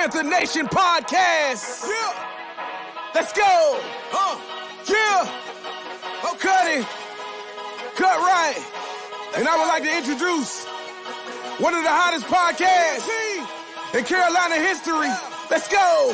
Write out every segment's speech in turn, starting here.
Panther Nation podcast. Yeah. Let's go. Yeah. Oh, cut it. Cut right. And I would like to introduce one of the hottest podcasts in Carolina history. Let's go.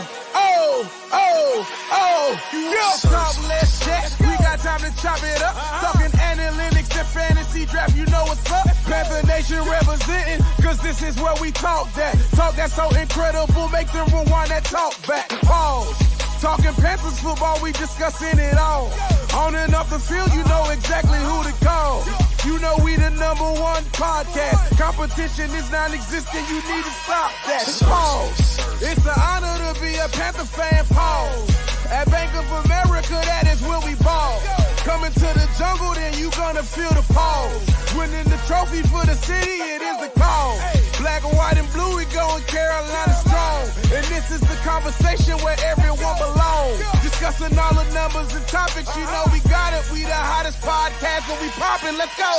Yeah. Talk less chat. We got time to chop it up. Talking analytics and fantasy draft. You know what's up. Panther Nation representing. Cause this is where we talk that. Talk that's so incredible. Make them rewind that talk back. Pause. Talking Panthers football, we discussing it all. On and off the field, you know exactly who to call. You know we the #1 podcast. Competition is non-existent, you need to stop that. Pause. It's an honor to be a Panther fan, pause. At Bank of America, that is where we ball. Coming to the jungle, then you gonna feel the pause. Winning the trophy for the city, it is the call. Black, white, and blue, we going Carolina strong. And this is the conversation where everyone belongs. Discussing all the numbers and topics, you know we got it. We the hottest podcast, and we popping. Let's go.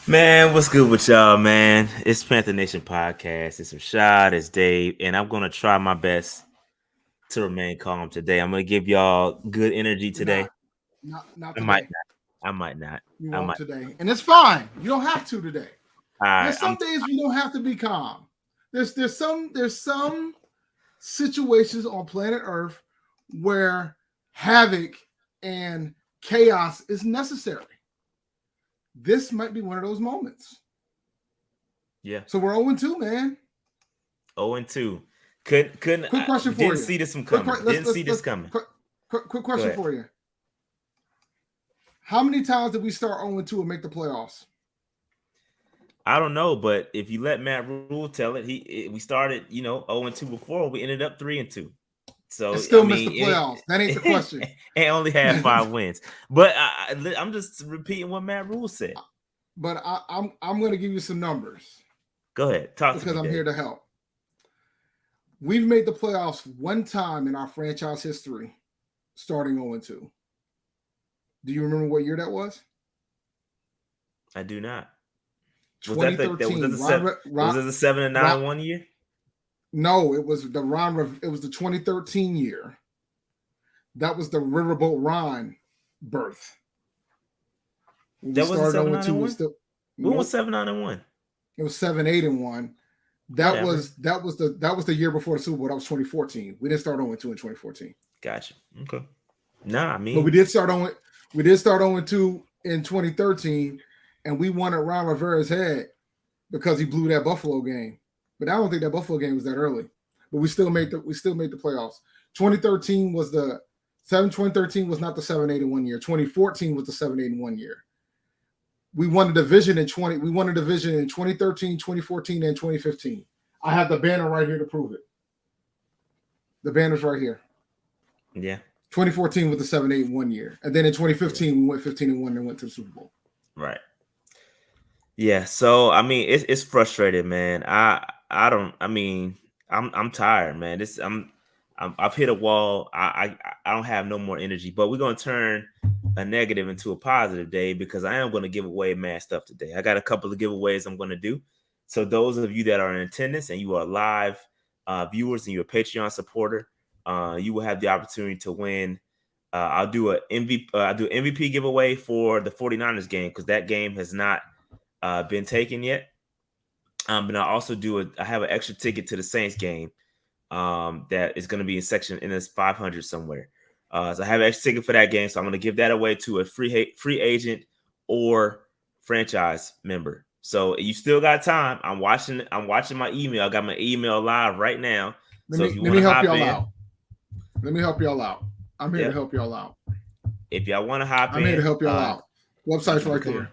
Man, what's good with y'all, man? It's Panther Nation Podcast. It's Rashad, it's Dave, and I'm going to try my best to remain calm today. I'm going to give y'all good energy today. Not I today. might not. You won't today. And it's fine. You don't have to today. There's some days you don't have to be calm. There's some situations on planet Earth where havoc and chaos is necessary. This might be one of those moments. Yeah. So we're 0-2, man. 0-2. Couldn't. Quick question for you. Didn't see this one coming. Didn't see this coming. Quick question for you. How many times did we start 0-2 and make the playoffs? I don't know, but if you let Matt Rule tell it, we started, 0-2 before. We ended up 3-2. So and still missed the playoffs. That ain't the question. And only had 5 wins. But I'm just repeating what Matt Rule said. But I'm going to give you some numbers. Go ahead. Talk to me. Because I'm here to help. We've made the playoffs one time in our franchise history, starting 0-2. Do you remember what year that was? I do not. 2013. Was it the 7-9 one year? No, it was the 2013 year. That was the Riverboat Ron birth. That was 7-9-1. When was 7-9-1? It was 7-8-1. That was the year before the Super Bowl. That was 2014. We didn't start 0-2 in 2014. Gotcha. Okay. Nah, but we did start 0-2 in 2013, and we won at Ron Rivera's head because he blew that Buffalo game. But I don't think that Buffalo game was that early. But we still made the playoffs. 2013 was not the 7-8-1 year. 2014 was the 7-8-1 year. We won a division in 2013, 2014, and 2015. I have the banner right here to prove it. The banner's right here. Yeah. 2014 was the 7-8-1 year. And then in 2015, we went 15-1 and went to the Super Bowl. Right. Yeah. So it's frustrating, man. I'm tired, man. I've hit a wall. I don't have no more energy. But we're gonna turn a negative into a positive day because I am gonna give away mad stuff today. I got a couple of giveaways I'm gonna do. So those of you that are in attendance and you are live viewers and you're a Patreon supporter, you will have the opportunity to win. I'll do an MVP giveaway for the 49ers game because that game has not been taken yet. But I also I have an extra ticket to the Saints game that is going to be in this 500 somewhere. So I have an extra ticket for that game. So I'm going to give that away to a free agent or franchise member. So you still got time. I'm watching my email. I got my email live right now. Let me help y'all out. Let me help y'all out. I'm here to help y'all out. If y'all want to hop in, I'm here to help y'all out. Website's right there.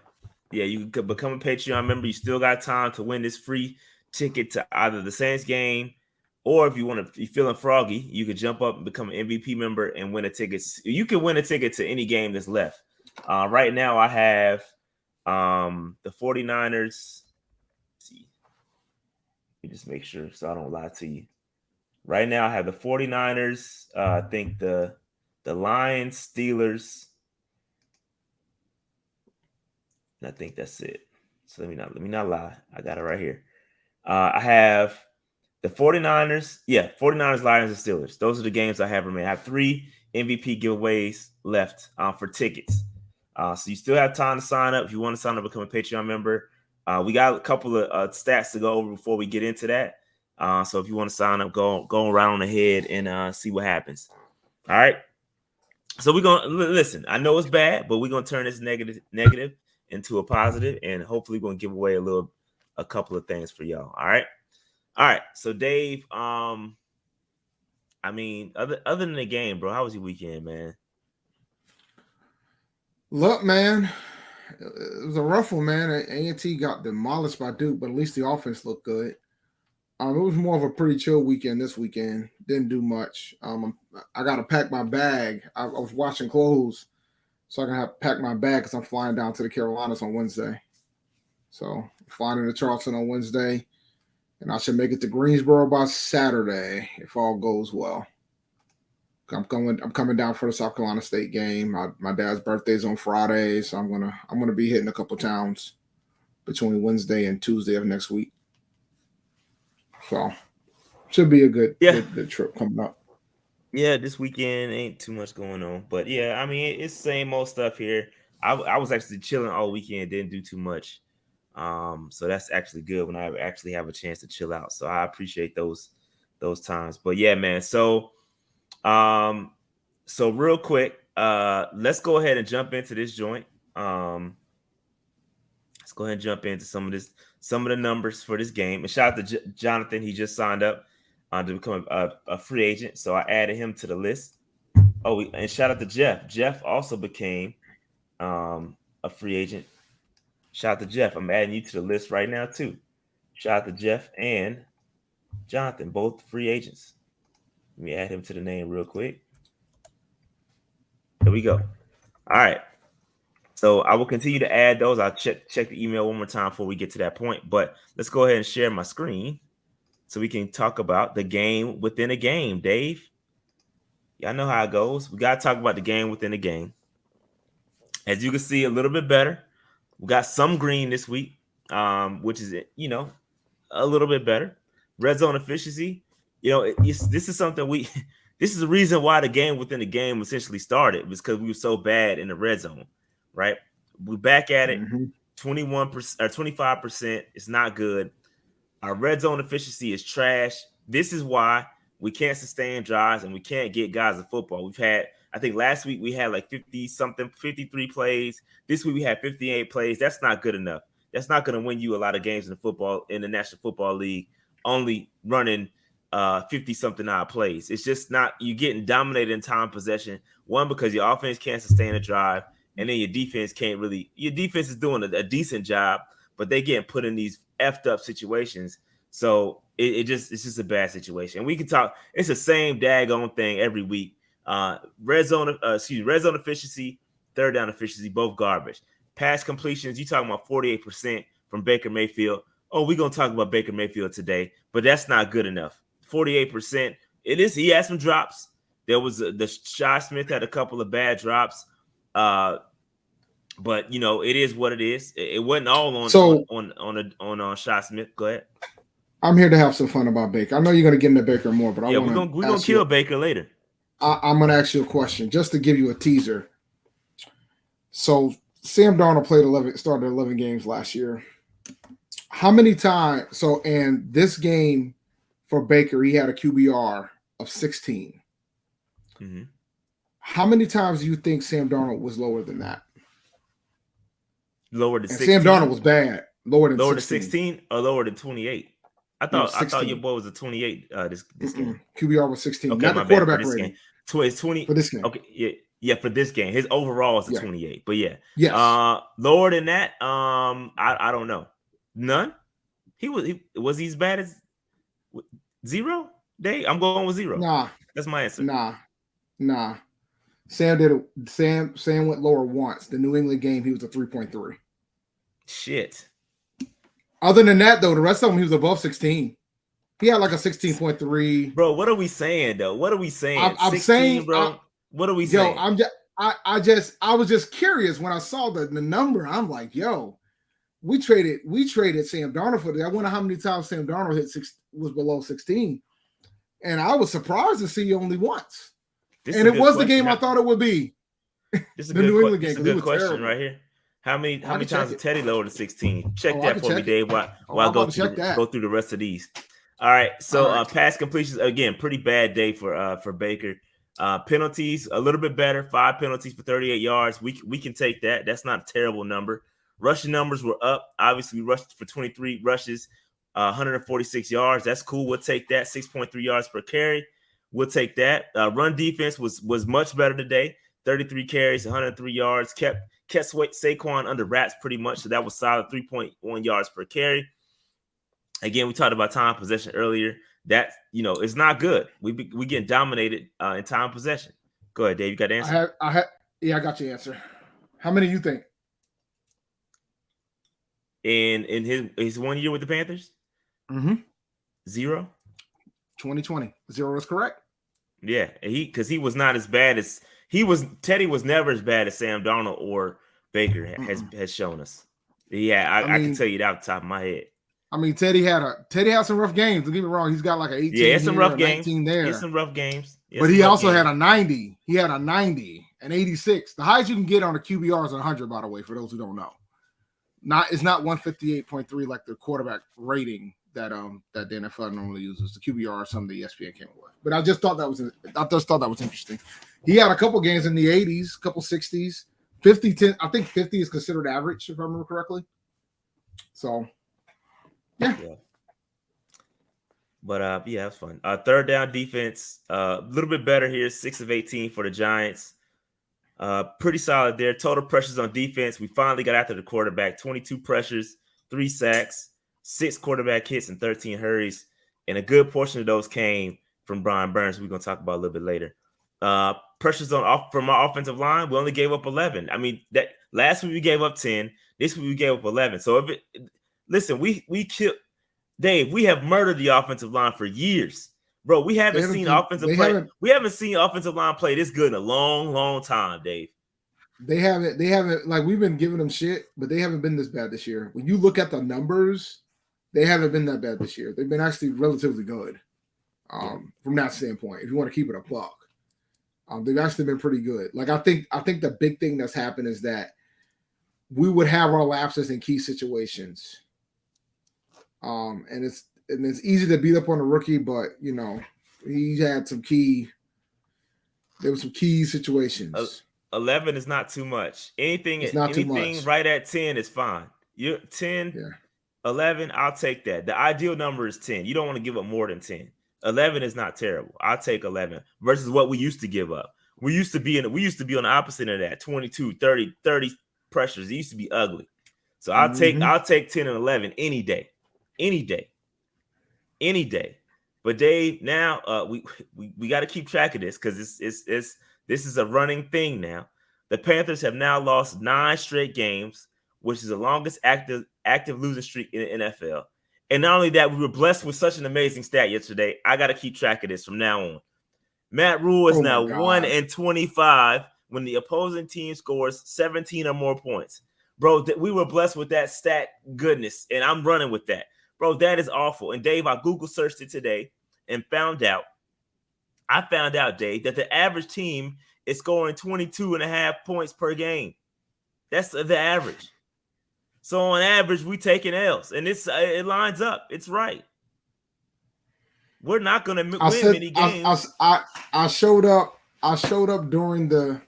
Yeah, you can become a Patreon member. You still got time to win this free ticket to either the Saints game, or if you're feeling froggy, you could jump up and become an MVP member and win a ticket. You can win a ticket to any game that's left. Right now, I have the 49ers. me just make sure so I don't lie to you. Right now, I have the 49ers. I think the Lions, Steelers. And I think that's it. So let me not lie. I got it right here. I have the 49ers. Yeah, 49ers, Lions, and Steelers. Those are the games I have remaining. I have 3 MVP giveaways left for tickets. So you still have time to sign up if you want to sign up, become a Patreon member. We got a couple of stats to go over before we get into that. So if you want to sign up, go around ahead and see what happens. All right. So we're gonna listen. I know it's bad, but we're gonna turn this negative into a positive, and hopefully we're gonna give away a couple of things for y'all. All right. So Dave, I mean, other than the game, bro, how was your weekend, man? Look, man, it was a rough one, man. A&T got demolished by Duke, but at least the offense looked good. It was more of a pretty chill weekend this weekend. Didn't do much. I got to pack my bag. I was washing clothes, so I can have to pack my bag because I'm flying down to the Carolinas on Wednesday. So flying into Charleston on Wednesday, and I should make it to Greensboro by Saturday if all goes well. I'm coming down for the South Carolina State game. My dad's birthday's on Friday, so I'm gonna be hitting a couple towns between Wednesday and Tuesday of next week. So should be a good trip coming up. Yeah, this weekend ain't too much going on, but yeah, I mean it's same old stuff here. I was actually chilling all weekend, didn't do too much, so that's actually good when I actually have a chance to chill out. So I appreciate those times. But yeah, man. So real quick, let's go ahead and jump into this joint. Let's go ahead and jump into some of the numbers for this game. And shout out to Jonathan. He just signed up to become a free agent. So I added him to the list. Oh, and shout out to Jeff. Jeff also became a free agent. Shout out to Jeff. I'm adding you to the list right now too. Shout out to Jeff and Jonathan, both free agents. Let me add him to the name real quick. There we go. All right. So I will continue to add those. I'll check the email one more time before we get to that point. But let's go ahead and share my screen so we can talk about the game within a game. Dave, y'all know how it goes. We got to talk about the game within a game. As you can see, a little bit better. We got some green this week, which is, a little bit better. Red zone efficiency. This is something this is the reason why the game within the game essentially started, was because we were so bad in the red zone, right? We're back at it, 21% or 25%. It's not good. Our red zone efficiency is trash. This is why we can't sustain drives and we can't get guys in football. I think last week we had like 53 plays. This week we had 58 plays. That's not good enough. That's not going to win you a lot of games in the National Football League, only running 50-something odd plays. It's just not, you're getting dominated in time possession. One, because your offense can't sustain a drive, and then your defense is doing a decent job, but they getting put in these effed up situations. So it's just a bad situation. And we can talk, it's the same daggone thing every week. Red zone efficiency, third down efficiency, both garbage. Pass completions, you talking about 48% from Baker Mayfield. Oh, we're gonna talk about Baker Mayfield today, but that's not good enough. 48%. It is. He had some drops. There was the Shy Smith had a couple of bad drops, but it is what it is. It wasn't all on Shy Smith. Go ahead. I'm here to have some fun about Baker. I know you're going to get into Baker more, but we're gonna kill Baker later. I'm going to ask you a question just to give you a teaser. So Sam Darnold started 11 games last year. How many times? And this game for Baker, he had a QBR of 16. Mm-hmm. How many times do you think Sam Darnold was lower than that? Lower than 16? Sam Darnold was bad. Lower than 16 or lower than 28? I thought your boy was a 28 this game. QBR was 16. Okay, not the quarterback rating. It's 20 for this game. Okay, yeah, for this game. His overall is a 28. But yeah. Yes. Lower than that, I don't know. None? Was he as bad as 0? I'm going with 0. Nah. That's my answer. Nah. Sam did it. Sam went lower once. The New England game, he was a 3.3. Shit. Other than that, though, the rest of them, he was above 16. He had like a 16.3. Bro, what are we saying though? What are we saying? I'm 16, saying, bro. What are we yo, saying? I was just curious when I saw the number. I'm like, yo, we traded Sam Darnold for that. I wonder how many times Sam Darnold was below 16, and I was surprised to see only once. And it was the game I thought it would be. This is the New England game. This is a good question terrible. right here. How many times did Teddy lower to 16? Check I that can for me, check Dave. While I go through the rest of these. All right. So pass completions again, pretty bad day for Baker. Penalties a little bit better. 5 penalties for 38 yards. We can take that. That's not a terrible number. Rushing numbers were up. Obviously, we rushed for 23 rushes, 146 yards. That's cool. We'll take that. 6.3 yards per carry. We'll take that. Run defense was much better today. 33 carries, 103 yards. Kept Saquon under wraps pretty much. So that was solid. 3.1 yards per carry. Again, we talked about time possession earlier. That, it's not good. We getting dominated in time possession. Go ahead, Dave. You got the answer? I got your answer. How many you think? In his 1 year with the Panthers? Mm-hmm. 0. 2020. 0 is correct. Yeah, because he was not as bad as Teddy was never as bad as Sam Darnold or Baker has shown us. Yeah, I can tell you that off the top of my head. I mean, Teddy had some rough games. Don't get me wrong. He's got like an 18 yeah, some rough games. There. Yeah, some rough games. But he also had a 90. He had a 90, an 86. The highest you can get on a QBR is 100, by the way, for those who don't know. It's not 158.3 like the quarterback rating that the NFL normally uses. The QBR or something the ESPN came up with. But I just thought that was interesting. He had a couple games in the 80s, a couple 60s, 50, 10. I think 50 is considered average, if I remember correctly. So, yeah. But yeah, that's fun. Third down defense, a little bit better here. 6 of 18 for the Giants. Pretty solid there. Total pressures on defense. We finally got after the quarterback. 22 pressures, 3 sacks, 6 quarterback hits, and 13 hurries. And a good portion of those came from Brian Burns. We're going to talk about a little bit later. Pressures from our offensive line, we only gave up 11. I mean, that last week we gave up 10. This week we gave up 11. So listen, we killed Dave. We have murdered the offensive line for years, bro. We haven't seen offensive line play this good in a long, long time, Dave. They haven't like we've been giving them shit, but they haven't been this bad this year. When you look at the numbers, they haven't been that bad this year. They've been actually relatively good from that standpoint. If you want to keep it a buck. They've actually been pretty good. Like I think the big thing that's happened is that we would have our lapses in key situations. And it's easy to beat up on a rookie, but he had there were some key situations. 11 is not too much. Anything right at 10 is fine. You're 10, 11, I'll take that. The ideal number is 10. You don't want to give up more than 10. 11 is not terrible. I'll take 11 versus what we used to give up. We used to be on the opposite of that, 22, 30 pressures. It used to be ugly. So I'll take 10 and 11 any day. But Dave, now we got to keep track of this because this is a running thing now. The Panthers have now lost 9 straight games, which is the longest active losing streak in the NFL. And not only that, we were blessed with such an amazing stat yesterday. I got to keep track of this from now on. Matt Rule is now 1-25 when the opposing team scores 17 or more points. Bro, we were blessed with that stat goodness, and I'm running with that. Bro, that is awful. And Dave, I Google searched it today and found out, Dave, that the average team is scoring 22.5 points per game. That's the average. So on average, we taking L's, and it lines up. It's right. We're not going to win many games. I showed up during the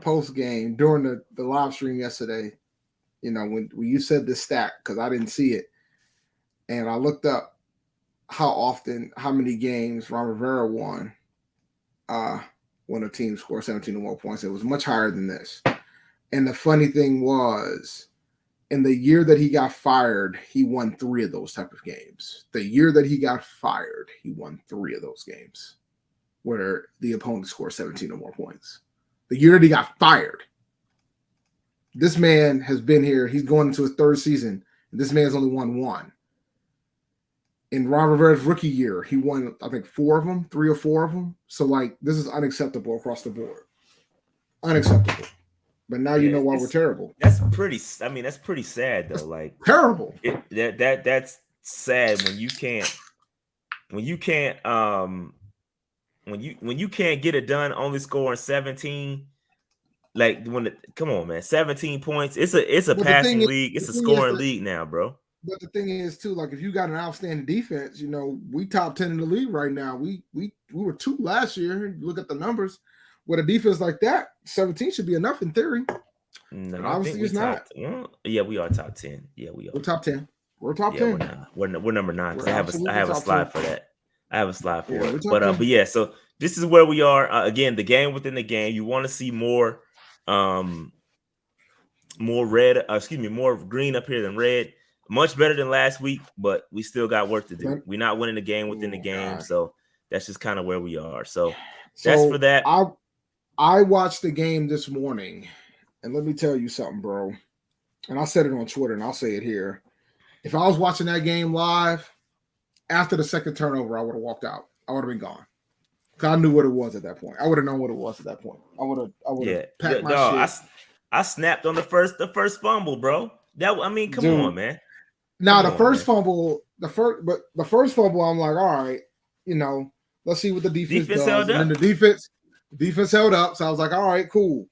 post game during the live stream yesterday. When you said this stat because I didn't see it, and I looked up how many games Ron Rivera won when a team scored 17 or more points. It was much higher than this. And the funny thing was, in the year that he got fired, he won 3 of those type of games. The year that he got fired, he won 3 of those games where the opponent scored 17 or more points. The year that he got fired. This man has been here. He's going into his 3rd season. And this man's only won 1. In Ron Rivera's rookie year, he won, I think, 3 or 4 of them. So, like, this is unacceptable across the board. Unacceptable. But now you know why we're terrible. That's pretty sad, though. Like, terrible. That's sad when you can't get it done, only scoring 17. Like, come on, man, 17 points. It's a passing league. It's a scoring league now, bro. But the thing is, too, like, if you got an outstanding defense, you know, we top 10 in the league right now. We were 2 last year. Look at the numbers. With a defense like that, 17 should be enough in theory. No, but obviously it's not. Yeah, we are top 10. Yeah, we are. We're top 10. We're top 10. We're number 9. I have a slide for that. I have a slide for it. But yeah, so this is where we are. Again, the game within the game. You want to see more red. More green up here than red. Much better than last week, but we still got work to do. We're not winning the game within the game, so that's just kind of where we are. So that's for that. I watched the game this morning, and let me tell you something, bro. And I said it on Twitter, and I'll say it here. If I was watching that game live, after the second turnover, I would have walked out. I would have been gone. Because I knew what it was at that point. I would have known what it was at that point. I would have packed my shit. I snapped on the first fumble, bro. Come on, man. Now the first fumble, the first fumble, I'm like, all right, you know, let's see what the defense does. Held up. And then the defense held up, so I was like, all right, cool.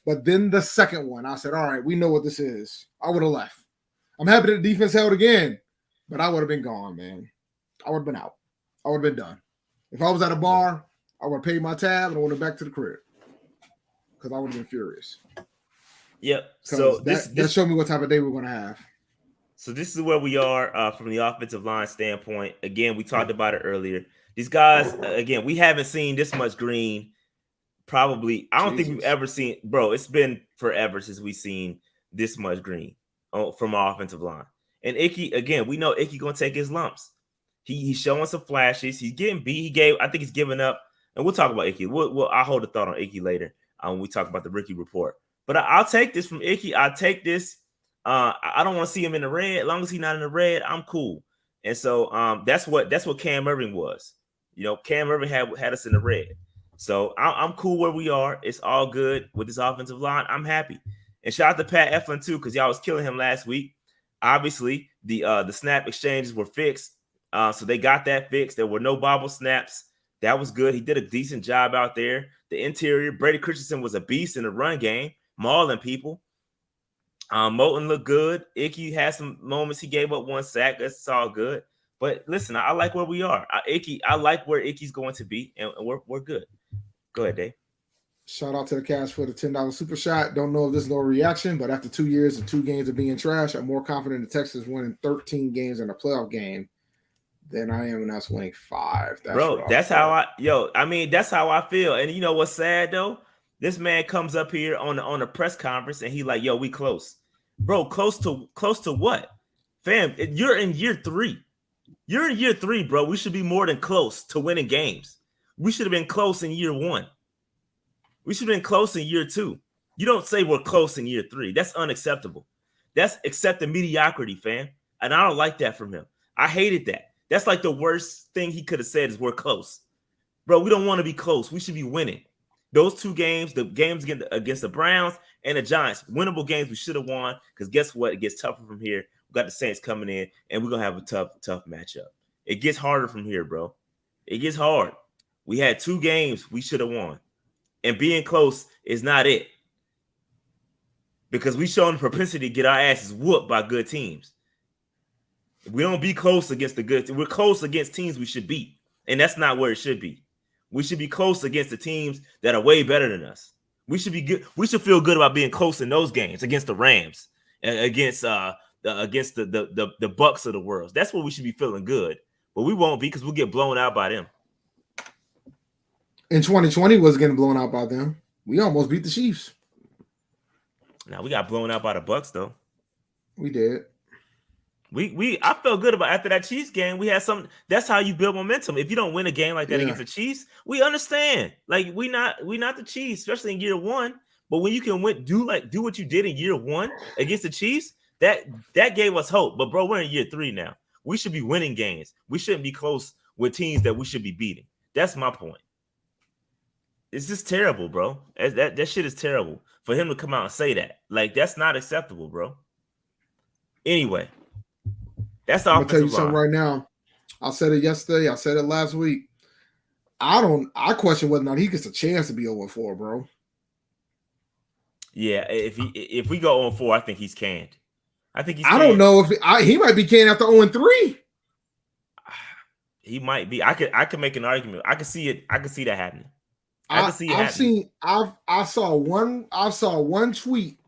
But then the second one, I said, all right, we know what this is. I would have left. I'm happy that the defense held again, but I would have been gone, man. I would have been out. I would have been done. If I was at a bar, I would have paid my tab and I would have back to the crib because I would have been furious. Yep. So that showed me what type of day we're going to have. So this is where we are from the offensive line standpoint. Again, we talked about it earlier. These guys, again, we haven't seen this much green. Probably, I don't think we've ever seen, bro. It's been forever since we've seen this much green from our offensive line. And Icky, again, we know Icky gonna take his lumps. He's showing some flashes. He's getting beat. I think he's giving up. And we'll talk about Icky. I'll hold a thought on Icky later when we talk about the rookie report. But I'll take this from Icky. I'll take this. I don't want to see him in the red. As long as he's not in the red, I'm cool. And so that's what Cam Irving was. You know, Cam Irving had us in the red. So I'm cool where we are. It's all good with this offensive line. I'm happy. And shout out to Pat Eflin too, because y'all was killing him last week. Obviously, the snap exchanges were fixed. So they got that fixed. There were no bobble snaps. That was good. He did a decent job out there. The interior, Brady Christensen was a beast in the run game, mauling people. Moulton looked good. Icky had some moments. He gave up 1 sack. That's all good. But listen, I like where we are. I like where Icky's going to be, and we're good. Go ahead, Dave. Shout out to the Cash for the $10 super shot. Don't know if there's no reaction, but after 2 years and 2 games of being trash, I'm more confident the Texans winning 13 games in a playoff game than I am in us winning 5. That's how I feel. And you know what's sad though? This man comes up here on a press conference and he like, yo, we close. Bro, close to what? Fam, you're in year 3. You're in year 3, bro. We should be more than close to winning games. We should have been close in year 1. We should have been close in year 2. You don't say we're close in year 3. That's unacceptable. That's accepting mediocrity, fam. And I don't like that from him. I hated that. That's like the worst thing he could have said is we're close. Bro, we don't want to be close. We should be winning. Those 2 games, the games against the Browns and the Giants, winnable games we should have won because guess what? It gets tougher from here. We got the Saints coming in, and we're going to have a tough matchup. It gets harder from here, bro. It gets hard. We had 2 games we should have won. And being close is not it. Because we shown the propensity to get our asses whooped by good teams. We don't be close against the good. We're close against teams we should beat. And that's not where it should be. We should be close against the teams that are way better than us. We should be good. We should feel good about being close in those games against the Rams, against the Bucks of the world. That's what we should be feeling good. But we won't be because we'll get blown out by them. In 2020 was getting blown out by them. We almost beat the Chiefs. Now we got blown out by the Bucks though. We did. I felt good about after that Chiefs game. We had some. That's how you build momentum. If you don't win a game like that against the Chiefs, we understand. Like we not the Chiefs, especially in year 1. But when you can do what you did in year 1 against the Chiefs, that gave us hope. But bro, we're in year 3 now. We should be winning games. We shouldn't be close with teams that we should be beating. That's my point. It's just terrible, bro. That shit is terrible for him to come out and say that. Like, that's not acceptable, bro. Anyway, that's the I'm gonna tell you offensive something line. right now. I said it yesterday. I said it last week. I question whether or not he gets a chance to be 0-4, bro. Yeah, if we go 0-4, I think he's canned. I think he's I canned. don't know if he might be canned after 0-3. He might be. I could make an argument. I could see it. I could see that happening. I saw one tweet,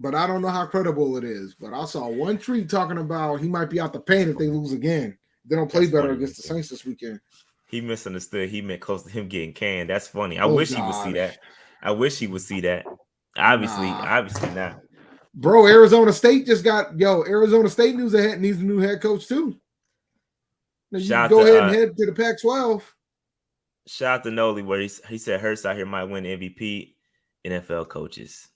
but I don't know how credible it is. But I saw one tweet talking about he might be out the paint if they lose again. They don't play better against the Saints this weekend. He misunderstood. He meant close to him getting canned. That's funny. I wish he would see that. I wish he would see that. Obviously not. Bro, Arizona State just got Arizona State needs a new head coach too. Now you can go ahead and head to the Pac-12. Shout out to Noli where he said Hurts out here might win MVP. NFL coaches.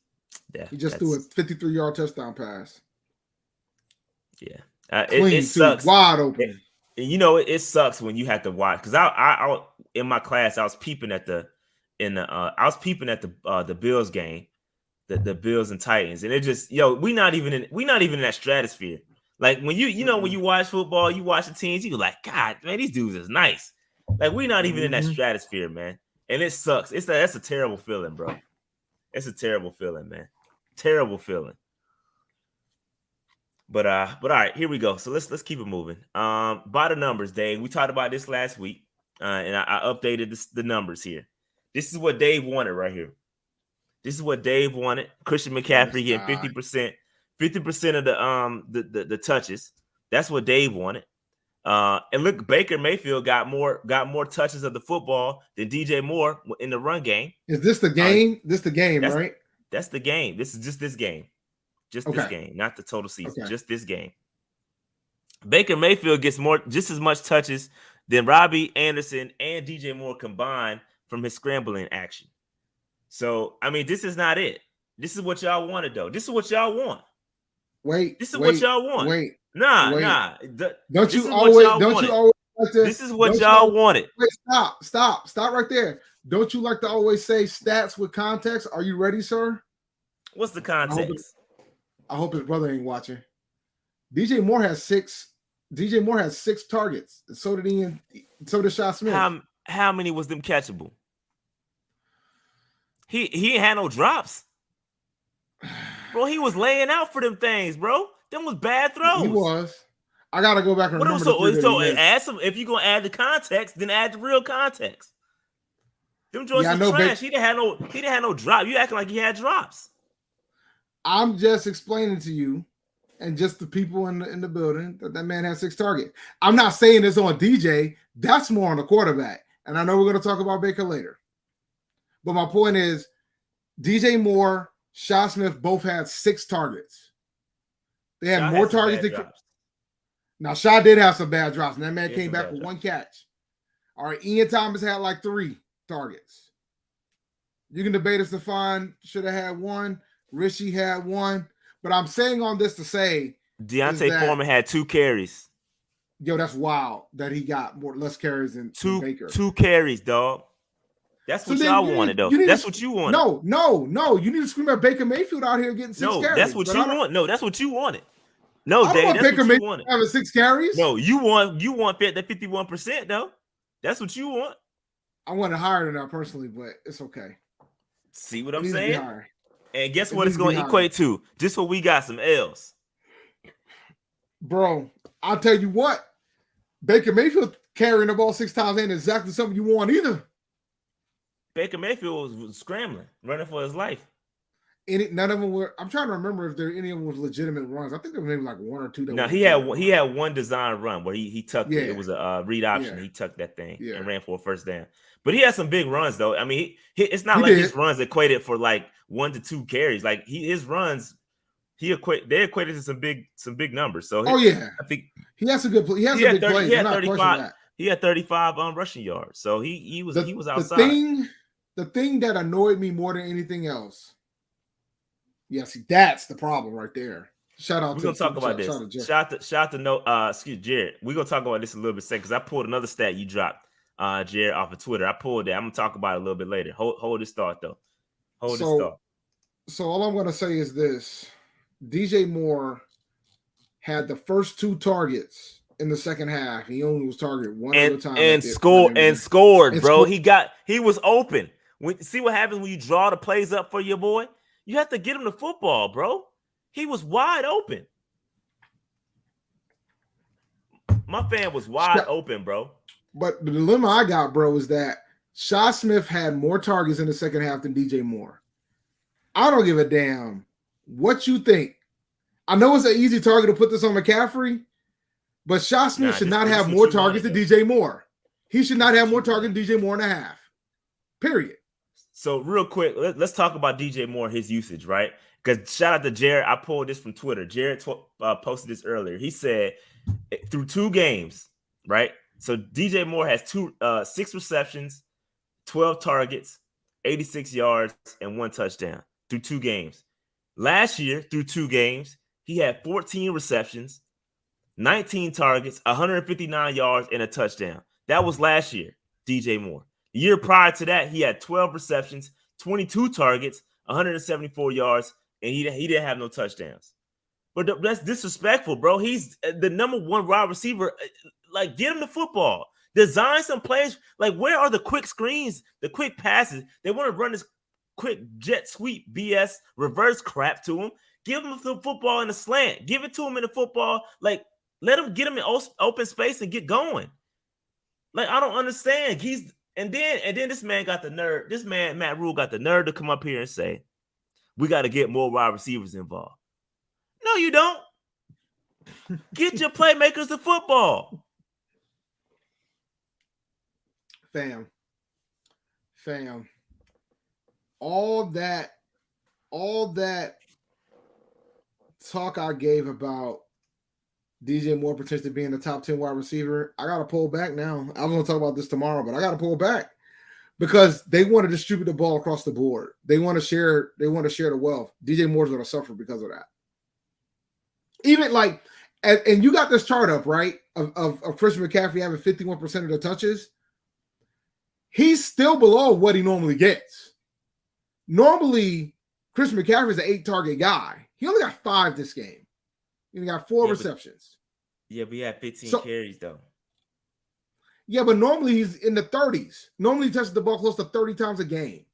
He just threw a 53-yard touchdown pass. Yeah, it sucks. Wide open. It sucks when you have to watch because I in my class I was peeping at the Bills game, the Bills and Titans, and it just we not even in that stratosphere. Like when when you watch football, you watch the teams, you go like, God, man, these dudes is nice. Like we're not even in that stratosphere, man, and it sucks. That's a terrible feeling, bro. It's a terrible feeling, man. Terrible feeling. But all right, here we go. So let's keep it moving. By the numbers, Dave. We talked about this last week, and I updated the numbers here. This is what Dave wanted right here. This is what Dave wanted. Christian McCaffrey getting 50% of the touches. That's what Dave wanted. And look, Baker Mayfield got more touches of the football than DJ Moore in the run game. Is this the game? This the game, right? That's the game. This is just this game. Just this game, not the total season. Okay. Just this game. Baker Mayfield gets just as much touches than Robbie Anderson and DJ Moore combined from his scrambling action. So, I mean, this is not it. This is what y'all wanted, though. This is what y'all want. This is what y'all want. Nah. Don't you always like to, this is what y'all wanted. Wait, stop right there. Don't you like to always say stats with context? Are you ready, sir? What's the context? I hope his brother ain't watching. DJ Moore has 6 targets. So did Shot Smith. How many was them catchable? He ain't had no drops. Bro, he was laying out for them things, bro. Them was bad throws. He was. I gotta go back and remember. So add some. If you're gonna add the context, then add the real context. Them joints are trash. He didn't have no drop. You acting like he had drops. I'm just explaining to you, and just the people in the building that man has 6 targets. I'm not saying it's on DJ. That's more on the quarterback. And I know we're going to talk about Baker later. But my point is, DJ Moore, Shot Smith both had 6 targets. They had more targets. Now, Shot did have some bad drops, and that man came back with 1 catch. All right, Ian Thomas had like 3 targets. You can debate if Stephon should have had 1. Rishi had 1. But I'm saying on this to say Deontay Foreman had 2 carries. Yo, that's wild that he got less carries than Baker. 2 carries, dog. That's what y'all wanted, though. That's what you wanted. No. You need to scream at Baker Mayfield out here getting 6 carries. No, that's what you want. No, that's what you wanted. No, I Dave, want that's Baker what you wanted. Having 6 carries. No, you want that 51%, though. That's what you want. I want it higher than that personally, but it's okay. See what I'm saying? And guess what it's going to equate to? Just so we got some L's. Bro, I'll tell you what. Baker Mayfield carrying the ball 6 times ain't exactly something you want either. Baker Mayfield was scrambling, running for his life. None of them were. I'm trying to remember if any of them was legitimate runs. I think there was maybe like 1 or 2. No, he had one design run where he tucked it. It was a read option. Yeah. He tucked that thing and ran for a first down. But he had some big runs though. I mean, it's not like his runs equated for like 1 to 2 carries. Like his runs, they equated to some big numbers. So I think he has a good play. He has a big play. He had 35. He had 35 rushing yards. So he was outside. The thing that annoyed me more than anything else. Yes, that's the problem right there. Shout out We're to gonna talk about this. Shout out to Jared. We're gonna talk about this a little bit second because I pulled another stat you dropped, Jared, off of Twitter. I pulled that. I'm gonna talk about it a little bit later. Hold this thought though. Hold this thought. So all I'm gonna say is this: DJ Moore had the first 2 targets in the second half. He only was targeted one at a time and scored, bro. He was open. See what happens when you draw the plays up for your boy? You have to get him the football, bro. He was wide open. My fan was wide open, bro. But the dilemma I got, bro, is that Shaw Smith had more targets in the second half than DJ Moore. I don't give a damn what you think. I know it's an easy target to put this on McCaffrey, but Shaw Smith should not have more targets than DJ Moore. He should not have more targets than DJ Moore and a half. Period. So real quick, let's talk about DJ Moore, his usage, right? Because shout out to Jared. I pulled this from Twitter. Jared posted this earlier. He said through 2 games, right? So DJ Moore has 6 receptions, 12 targets, 86 yards, and 1 touchdown through 2 games. Last year, through 2 games, he had 14 receptions, 19 targets, 159 yards, and a touchdown. That was last year, DJ Moore. The year prior to that, he had 12 receptions, 22 targets, 174 yards, and he didn't have no touchdowns. But that's disrespectful, bro. He's the number 1 wide receiver. Like, get him the football. Design some plays. Like, where are the quick screens, the quick passes? They want to run this quick jet sweep BS reverse crap to him. Give him the football in a slant. Give it to him in the football. Like, let him get him in open space and get going. Like, I don't understand. And then this man got the nerve. This man, Matt Rule, got the nerve to come up here and say, we got to get more wide receivers involved. No, you don't. Get your playmakers the football. Fam. All that talk I gave about DJ Moore potentially being the top 10 wide receiver, I got to pull back now. I was going to talk about this tomorrow, but I got to pull back because they want to distribute the ball across the board. They want to share the wealth. DJ Moore's going to suffer because of that. Even like, and you got this chart up, right? Of Christian McCaffrey having 51% of the touches. He's still below what he normally gets. Normally, Christian McCaffrey is an 8-target guy. He only got 5 this game. He got 4 receptions. But he had 15 carries, though. Yeah, but normally he's in the 30s. Normally he touches the ball close to 30 times a game.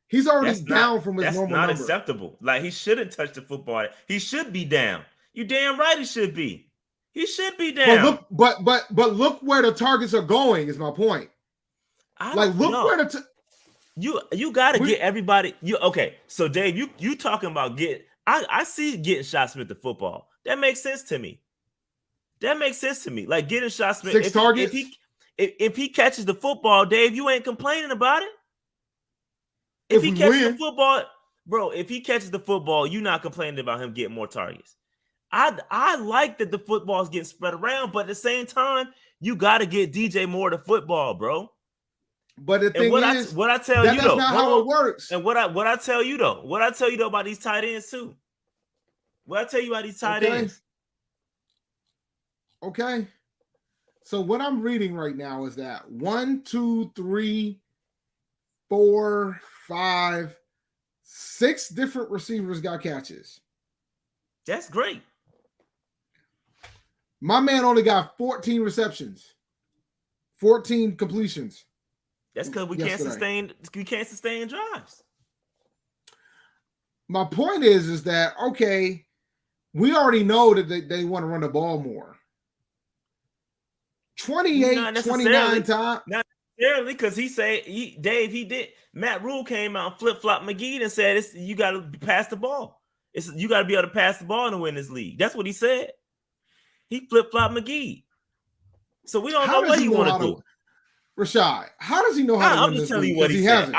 He's already down from his normal number. That's not acceptable. Like, he shouldn't touch the football. He should be down. You damn right he should be. He should be down. But look where the targets are going is my point. Where you got to get everybody. Okay, so Dave, you talking about I see getting Shaw Smith the football. That makes sense to me. Like getting Shaw Smith 6 targets. If he catches the football, Dave, you ain't complaining about it. If he catches the football, bro, if he catches the football, you're not complaining about him getting more targets. I like that the football is getting spread around, but at the same time, you got to get DJ Moore the football, bro. But the thing is, what I tell you though, that's not how it works. And what I tell you though, about these tight ends too. What I tell you about these tight ends. Okay. So what I'm reading right now is that 1, 2, 3, 4, 5, 6 different receivers got catches. That's great. My man only got 14 receptions, 14 completions. That's because we can't sustain drives. My point is that okay, we already know that they want to run the ball more. 28, 29 times. Not necessarily, because he did. Matt Rule came out and flip-flopped McGee and said, you got to pass the ball. You got to be able to pass the ball to win this league. That's what he said. He flip-flopped McGee. So we don't know what he want to do. Rashad, how does he know how to win this league? I'm just telling you what he said.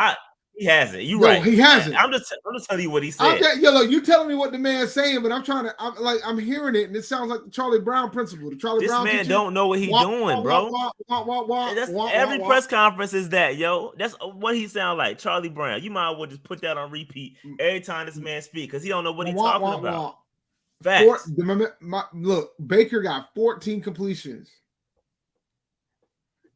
He hasn't. You're right. He hasn't. I'm just telling you what he said. Look, you telling me what the man's saying, but I'm hearing it, and it sounds like the Charlie Brown principle. This man don't know what he's doing, bro. Every press conference is that, yo. That's what he sound like, Charlie Brown. You might as well just put that on repeat every time this man speaks, because he don't know what he's talking about. Facts. Look, Baker got 14 completions.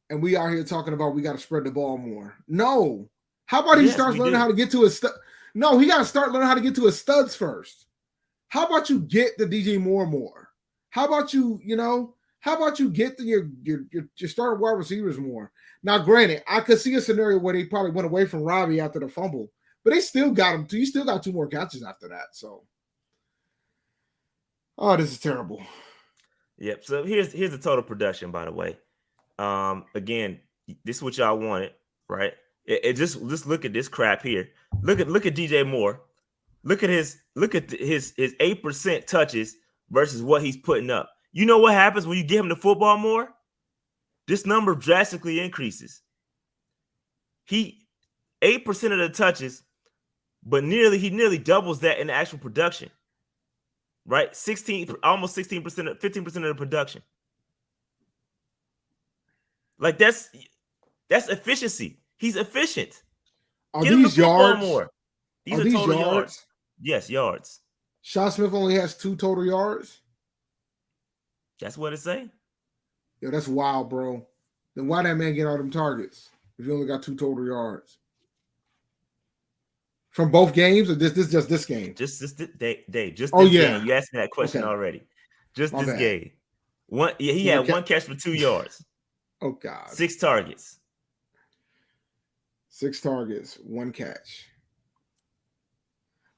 And we are here talking about we got to spread the ball more. No. How about he starts learning how to get to his No, he got to start learning how to get to his studs first. How about you get the DJ Moore more? How about you, how about you get your starting wide receivers more? Now, granted, I could see a scenario where they probably went away from Robbie after the fumble, but they still got him. You still got 2 more catches after that. So, this is terrible. Yep. So here's the total production, by the way. Again, this is what y'all wanted, right? Just look at this crap here. Look at DJ Moore. Look at his 8% touches versus what he's putting up. You know what happens when you give him the football more? This number drastically increases. He 8% of the touches, but he nearly doubles that in the actual production. Right? Almost 16%, 15% of the production. Like that's efficiency. He's efficient. Get him the football more. These are total yards. Yes, yards. Sean Smith only has 2 total yards. That's what it say. Yo, that's wild, bro. Then why that man get all them targets if he only got 2 total yards? From both games, or just this game? Just this Dave. Just this game. You asked me that question already. Just My this bad. game. He had 1 catch for 2 yards. Oh God. 6 targets. 6 targets, 1 catch.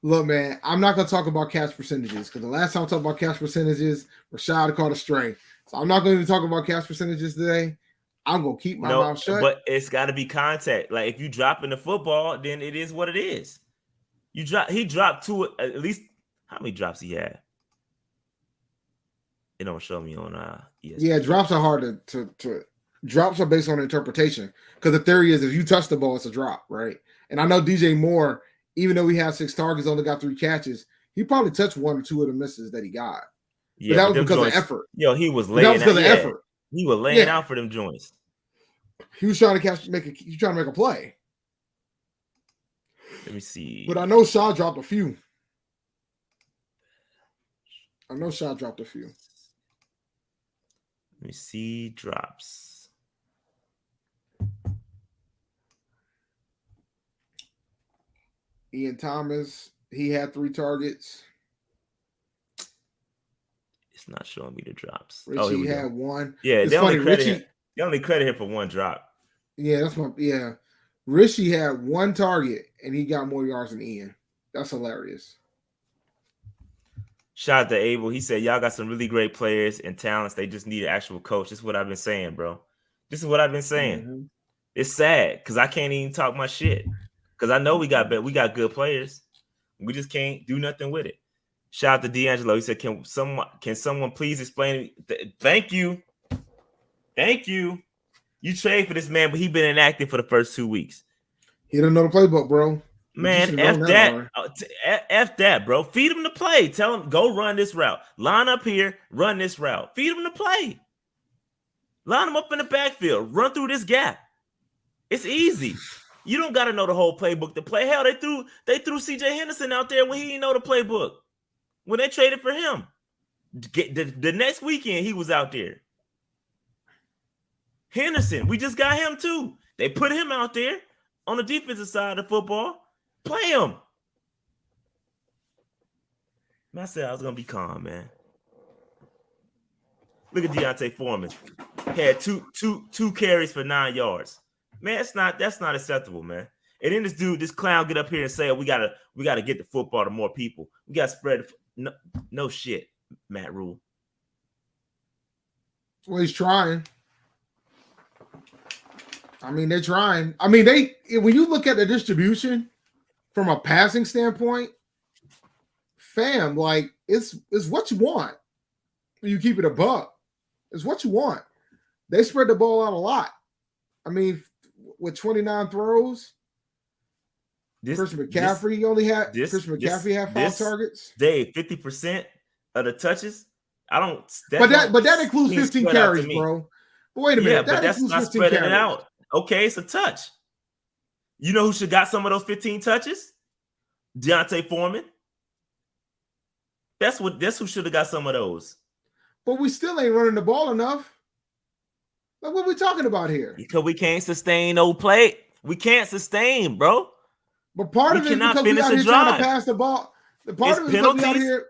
Look, man, I'm not going to talk about catch percentages because the last time I talked about catch percentages, Rashad caught a stray. So I'm not going to talk about catch percentages today. I'm going to keep my mouth shut. But it's got to be contact. Like if you drop in the football, then it is what it is. He dropped 2 at least. How many drops he had? It don't show me on ESPN. Yeah, drops are hard to drops are based on interpretation because the theory is if you touch the ball, it's a drop, right? And I know DJ Moore, even though he had 6 targets, only got 3 catches, he probably touched 1 or 2 of the misses that he got. Yeah, but that was because of effort. Yo, he was laying out. Effort. He was laying out for them joints. He was trying to make a play. Let me see. But I know Shaw dropped a few. Let me see drops. Ian Thomas, he had 3 targets. It's not showing me the drops. Richie had 1. Yeah, they only credit him for 1 drop. Yeah, Richie had 1 target and he got more yards than Ian. That's hilarious. Shout out to Abel. He said, y'all got some really great players and talents. They just need an actual coach. This is what I've been saying, bro. This is what I've been saying. Mm-hmm. It's sad because I can't even talk my shit. Because I know we got good players. We just can't do nothing with it. Shout out to D'Angelo. He said, can someone please explain? Thank you. You trade for this man, but he been inactive for the first 2 weeks. He didn't know the playbook, bro. Man, F that, bro. Feed him the play. Tell him, go run this route. Line up here, run this route. Feed him the play. Line him up in the backfield. Run through this gap. It's easy. You don't got to know the whole playbook to play. Hell, they threw C.J. Henderson out there when he didn't know the playbook. When they traded for him. The next weekend, he was out there. Henderson, we just got him too. They put him out there on the defensive side of football. Play him. Man, I said I was going to be calm, man. Look at Deontay Foreman. Had two carries for 9 yards. Man, that's not acceptable, man. And then this clown get up here and say, we gotta get the football to more people. We gotta spread no shit, Matt Rule. Well, he's trying. I mean, they're trying. I mean, when you look at the distribution from a passing standpoint, fam, like it's what you want. You keep it a buck. It's what you want. They spread the ball out a lot. I mean, with 29 throws, Christian McCaffrey only had 5 targets. Dave, 50% of the touches. But that includes 15 carries, bro. But wait a minute, but that's not spreading it out. Okay, it's a touch. You know who should got some of those 15 touches? Deontay Foreman. That's who should have got some of those. But we still ain't running the ball enough. Like, what are we talking about here? Because we can't sustain no play. We can't sustain, bro. But part of it is because we out here trying to pass the ball. The part of it is because we out here.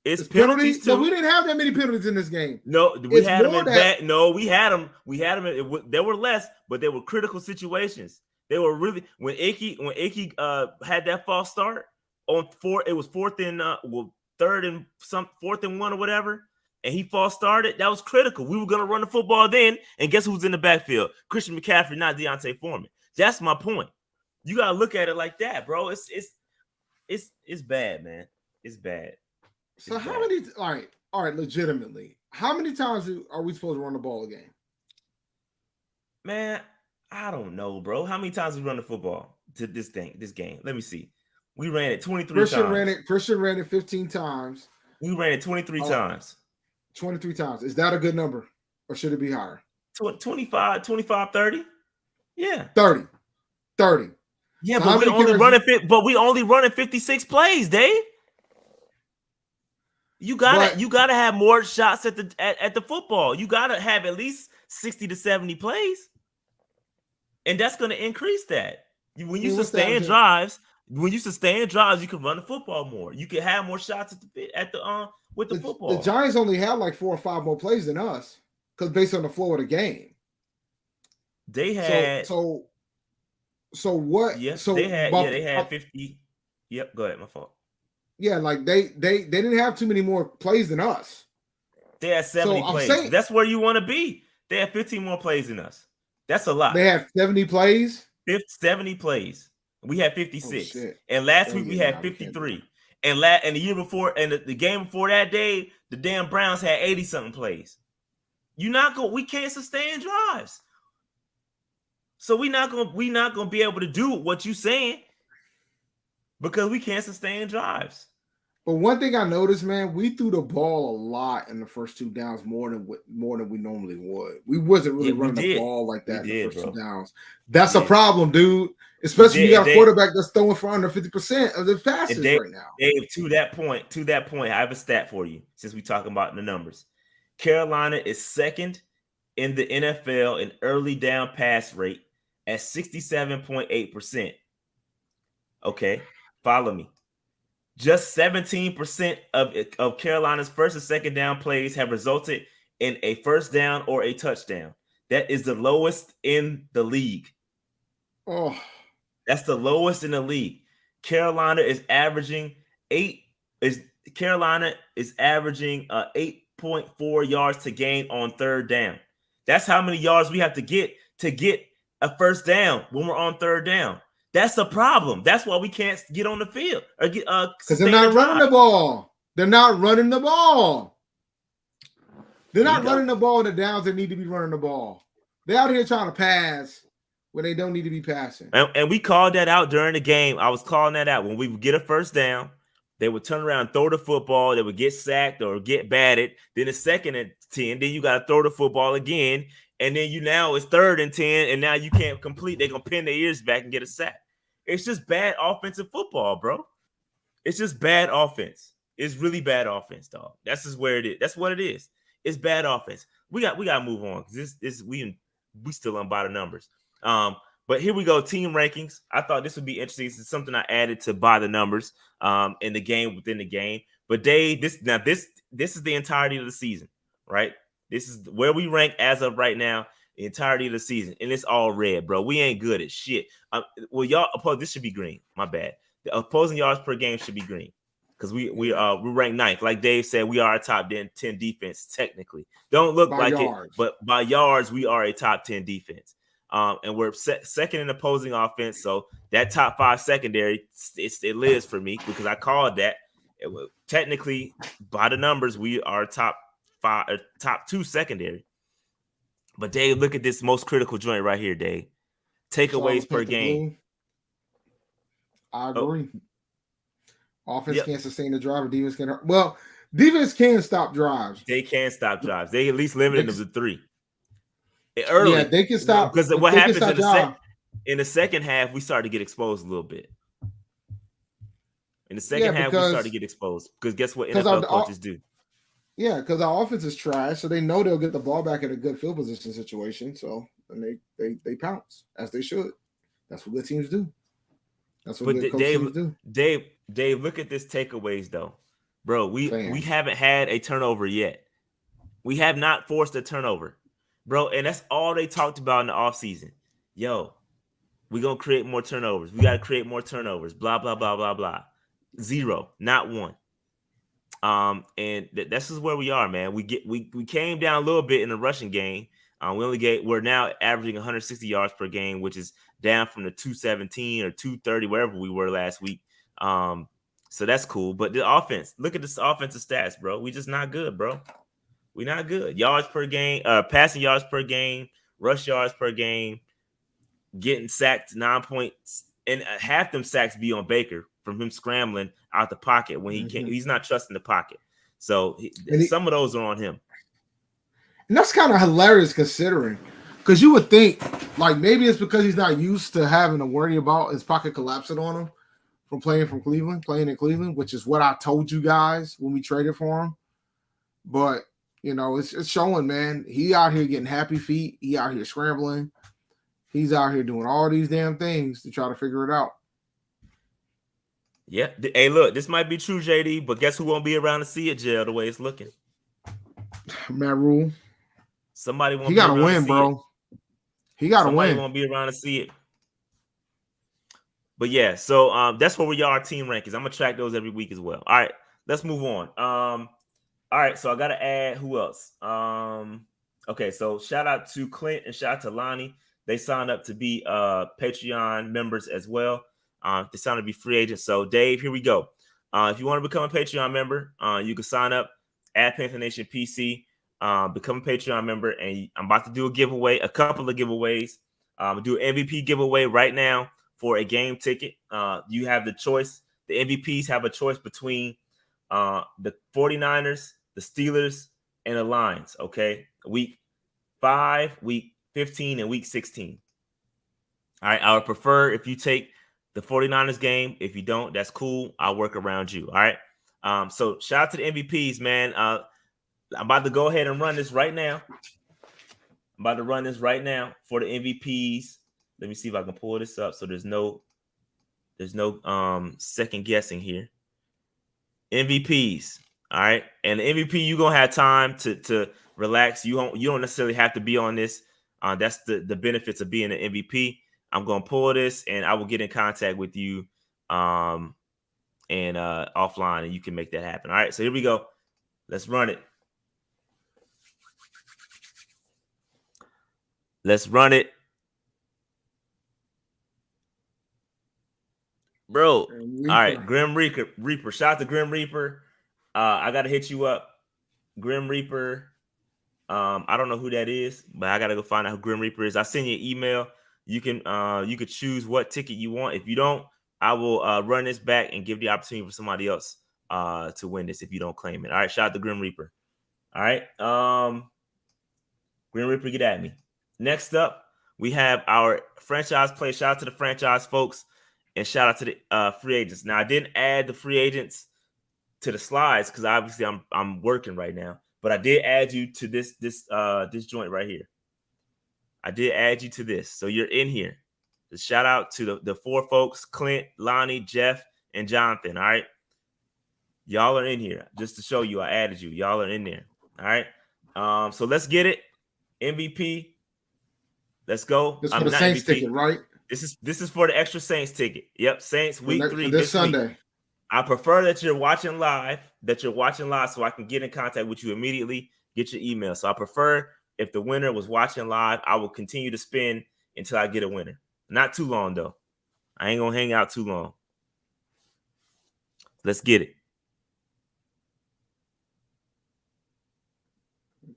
It's penalties too. But we didn't have that many penalties in this game. No, we had them in bad. No, we had them. We had them. There were less, but they were critical situations. They were really when Icky had that false start on it was fourth and one or whatever, and he false started. That was critical. We were gonna run the football then, and guess who's in the backfield? Christian McCaffrey, not Deontay Foreman. That's my point. You gotta look at it like that, bro. It's bad, man. It's bad. So how many? All right. Legitimately, how many times are we supposed to run the ball a game? Man, I don't know, bro. How many times we run the football to this game? Let me see. We ran it 23 times. Christian ran it 15 times. We ran it 23 times. 23 times. Is that a good number, or should it be higher? 25, 30. Yeah. 30. Yeah, so but we only running 56 plays, Dave. You gotta have more shots at the football. You gotta have at least 60 to 70 plays, and that's gonna increase that. When you sustain drives, you can run the football more. You can have more shots with the football. The Giants only had like 4 or 5 more plays than us, because based on the flow of the game, they had So what? Yes, so they had 50. Yep, go ahead. My fault. Yeah, like they didn't have too many more plays than us. They had 70 plays. That's where you want to be. They had 15 more plays than us. That's a lot. They had 70 plays. 70 plays. We had 56. And last week we had 53. And the year before, and the game before that day, the damn Browns had 80 something plays. We can't sustain drives. So we're not gonna be able to do what you're saying because we can't sustain drives. But one thing I noticed, man, we threw the ball a lot in the first 2 downs more than we normally would. We wasn't really running the ball like that in the first 2 downs. That's a problem, dude. Especially when you got a quarterback that's throwing for under 50% of the passes right now. Dave, to that point, I have a stat for you since we're talking about the numbers. Carolina is second in the NFL in early down pass rate at 67.8%. Okay, follow me. Just 17% of Carolina's first and second down plays have resulted in a first down or a touchdown. That is the lowest in the league. Oh, that's the lowest in the league. Carolina is averaging 8.4 yards to gain on third down. That's how many yards we have to get a first down when we're on third down. That's the problem. That's why we can't get on the field or get because they're not running the ball. They're not running the ball. They're not running the ball in the downs. They need to be running the ball. They're out here trying to pass when they don't need to be passing. And we called that out during the game. I was calling that out. When we would get a first down, they would turn around and throw the football. They would get sacked or get batted. Then a second and 10. Then you got to throw the football again. And then now it's third and 10. And now you can't complete. They're going to pin their ears back and get a sack. It's just bad offensive football, bro. It's just bad offense. It's really bad offense, dog. That's just where it is. That's what it is. It's bad offense. We got to move on because we still on by the numbers. But here we go. Team rankings. I thought this would be interesting. This is something I added to by the numbers in the game within the game. But Dave, this is the entirety of the season, right? This is where we rank as of right now. The entirety of the season, and it's all red, bro. We ain't good at shit. This should be green. My bad. The opposing yards per game should be green because we rank 9th. Like Dave said, we are a top 10 defense technically. Don't look by like yards. It, but by yards, we are a top 10 defense. And we're second in opposing offense. So that top 5 secondary, it lives for me because I called that. Technically, by the numbers, we are top 2 secondary. But Dave, look at this most critical joint right here, Dave. Takeaways per game. I agree. Offense can't sustain the drive, or defense can. Well, defense can stop drives. They can stop drives. They at least limit them to 3. Early, yeah, they can stop. Because what happens in the second half, we start to get exposed a little bit. In the second half, we started to get exposed because guess what NFL coaches do? Yeah, because our offense is trash, so they know they'll get the ball back in a good field position situation. So and they pounce as they should. That's what good teams do. That's what good teams do. Dave, look at this takeaways though, bro. We haven't had a turnover yet. We have not forced a turnover, bro, and that's all they talked about in the offseason. Yo, we're gonna create more turnovers. We gotta create more turnovers. Blah blah blah blah blah. 0, not 1. And this is where we are, man. We came down a little bit in the rushing game. We're now averaging 160 yards per game, which is down from the 217 or 230, wherever we were last week. So that's cool. But the offense, look at this offensive stats, bro. We just not good, bro. We're not good. Yards per game, passing yards per game, rush yards per game, getting sacked 9 points, and half them sacks be on Baker from him scrambling out the pocket when he can't. He's not trusting the pocket. So some of those are on him. And that's kind of hilarious considering, because you would think like maybe it's because he's not used to having to worry about his pocket collapsing on him from playing in Cleveland, which is what I told you guys when we traded for him. But it's showing, man. He out here getting happy feet. He out here scrambling. He's out here doing all these damn things to try to figure it out. Yeah. Hey, look, this might be true, JD, but guess who won't be around to see it, Jail, the way it's looking? Matt Rule. Somebody won't. He got to win, bro. He got to win. Somebody won't be around to see it. But yeah, so that's where we are, team rankings. I'm gonna track those every week as well. All right, let's move on. All right, so I gotta add who else? Okay, so shout out to Clint and shout out to Lonnie. They signed up to be Patreon members as well. They signed up to be free agents. So Dave, here we go. If you want to become a Patreon member, you can sign up at Panther Nation PC. Become a Patreon member, and I'm about to do a couple of giveaways. Do an MVP giveaway right now for a game ticket. You have the choice. The MVPs have a choice between the 49ers, the Steelers, and the Lions. Okay, week 5, week 15, and week 16. All right, I would prefer if you take the 49ers game. If you don't, that's cool. I'll work around you. All right. So shout out to the MVPs, man. I'm about to go ahead and run this right now. I'm about to run this right now for the MVPs. Let me see if I can pull this up so there's no second guessing here. MVPs. All right. And the MVP, you're gonna have time to relax. You don't necessarily have to be on this. That's the benefits of being an MVP. I'm gonna pull this and I will get in contact with you and offline, and you can make that happen. All right, so here we go. Let's run it. Let's run it. Bro. All right, Grim Reaper. Shout out to Grim Reaper. I gotta hit you up. Grim Reaper. I don't know who that is, but I gotta go find out who Grim Reaper is. I send you an email. You could choose what ticket you want. If you don't, I will run this back and give the opportunity for somebody else to win this if you don't claim it. All right, shout out to Grim Reaper. All right. Grim Reaper, get at me. Next up, we have our franchise play. Shout out to the franchise folks and shout out to the free agents. Now, I didn't add the free agents to the slides because obviously I'm working right now, but I did add you to this joint right here. I did add you to this. So you're in here. The shout out to the 4 folks, Clint, Lonnie, Jeff, and Jonathan. All right. Y'all are in here. Just to show you, I added you. Y'all are in there. All right. So let's get it. MVP. Let's go. This is for the Saints MVP ticket, right? This is for the extra Saints ticket. Yep. Saints week 3 this Sunday. Week. I prefer that you're watching live, so I can get in contact with you immediately, get your email. So I prefer if the winner was watching live, I will continue to spin until I get a winner. Not too long, though. I ain't going to hang out too long. Let's get it.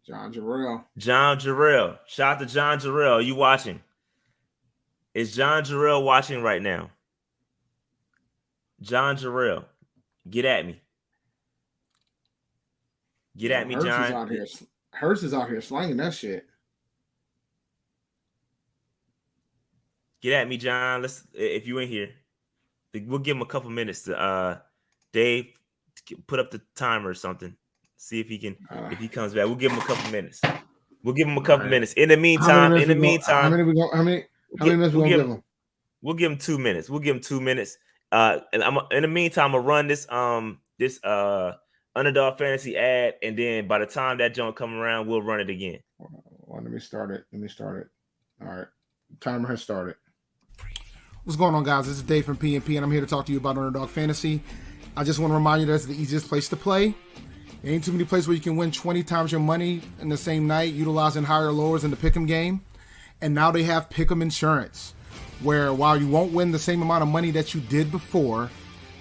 John Jarrell. Shout out to John Jarrell. You watching? Is John Jarrell watching right now? John Jarrell, get at me. Get at me, John. Hurts is out here slanging that shit. Get at me, John. If you in here, we'll give him a couple minutes to Dave, put up the timer or something. See if he can. If he comes back, we'll give him a couple minutes. We'll give him a couple minutes. In the meantime, how many minutes we gonna give him? We'll give him 2 minutes. We'll give him 2 minutes. And in the meantime, I'm gonna run this Underdog Fantasy ad, and then by the time that joint come around, we'll run it again. Well, let me start it. All right, timer has started. What's going on, guys? This is Dave from PNP, and I'm here to talk to you about Underdog Fantasy. I just want to remind you that's the easiest place to play. There ain't too many places where you can win 20 times your money in the same night, utilizing higher lowers in the pick'em game. And now they have pick'em insurance, where while you won't win the same amount of money that you did before,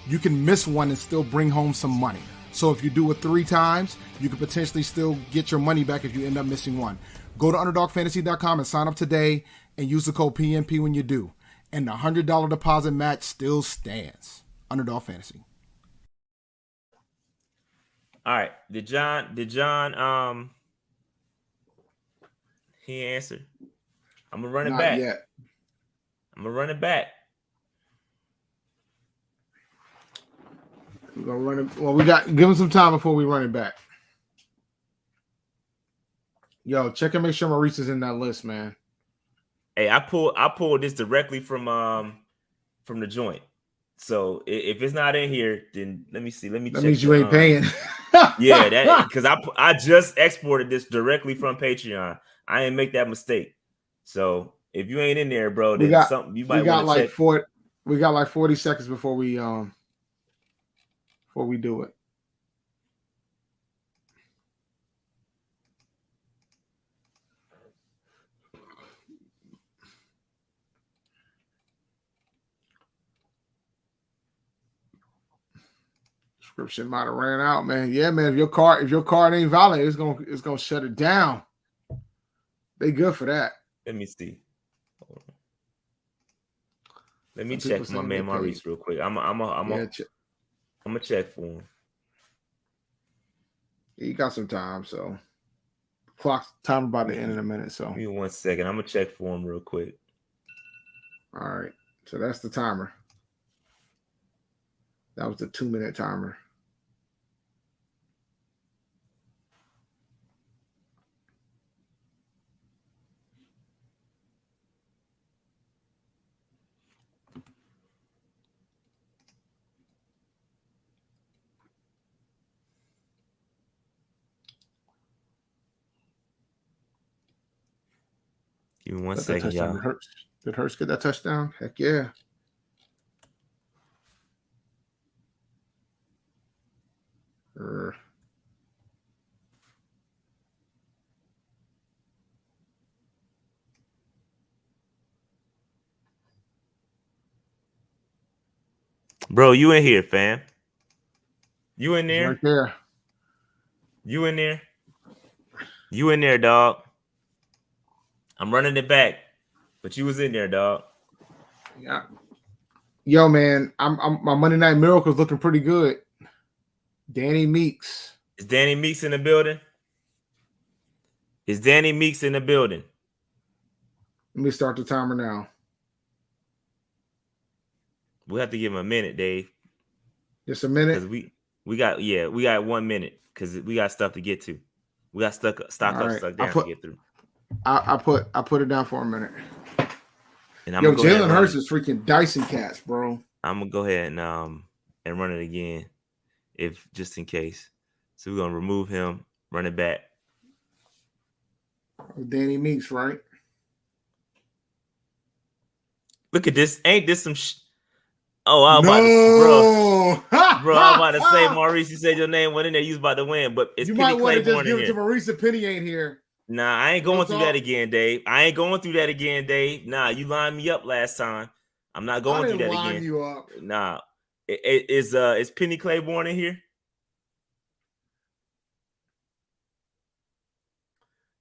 you can miss one and still bring home some money. So if you do it 3 times, you could potentially still get your money back if you end up missing one. Go to UnderdogFantasy.com and sign up today and use the code PNP when you do. And the $100 deposit match still stands. Underdog Fantasy. All right. Did John he answered? I'm gonna run it back. Yet. I'm gonna run it back. We're gonna run it. Well, give him some time before we run it back. Yo, check and make sure Maurice is in that list, man. Hey, I pulled this directly from the joint. So if it's not in here, then let me see. Let me. That means you ain't paying. Yeah, that because I just exported this directly from Patreon. I didn't make that mistake. So if you ain't in there, bro, then something you might want to check. We got like 40 seconds before we do it. Subscription might have ran out, man. Yeah, man. If your card ain't valid, it's gonna shut it down. They good for that. Let me see. Let me check for my man Maurice real quick. I'm gonna check for him. You got some time, so clock time about to end in a minute. So give me 1 second. I'm gonna check for him real quick. All right. So that's the timer. That was the 2-minute timer. Give me 1 second, y'all. Did Hurts get that touchdown? Heck yeah. Bro, you in here, fam? You in there? Right there. You in there? You in there, dog? I'm running it back, but you was in there, dog. Yeah. Yo, man, I'm my Monday Night Miracle's looking pretty good. Danny Meeks. Is Danny Meeks in the building? Is Danny Meeks in the building? Let me start the timer now. We'll have to give him a minute, Dave. Just a minute? Because we got 1 minute because we got stuff to get to. We got stuck down to get through. I put it down for a minute. And I'm Jalen Hurts is freaking dicey cats, bro. I'm gonna go ahead and run it again, if just in case. So we're gonna remove him, run it back. Danny Meeks, right? Look at this. Ain't this some Oh, I was about to, bro, I was about to say, Maurice, you said your name went in there. You was about to win, but it's you Penny might want to Claiborne just give in it here. to Maurice if Penny ain't here. Nah, I ain't going through that again, Dave. Nah, you lined me up last time. I'm not going through that again. Line you up. Nah, is Penny Claiborne in here?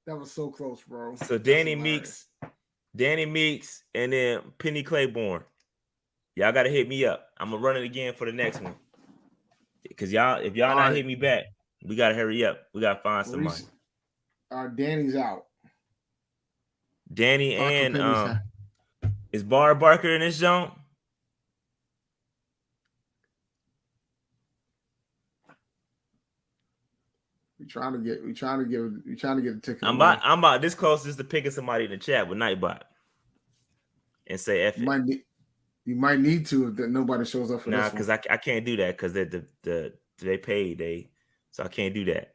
That was so close, bro. So Danny Meeks, and then Penny Claiborne. Y'all gotta hit me up. I'm gonna run it again for the next one. Cause if y'all not hit me back, we gotta hurry up. We gotta find somebody. Danny's out. Danny and is Barker in this zone? We trying to get a ticket. I'm about this closest to picking somebody in the chat with Nightbot and say F it. You might need to if nobody shows up for this one. Because I can't do that because they paid so I can't do that.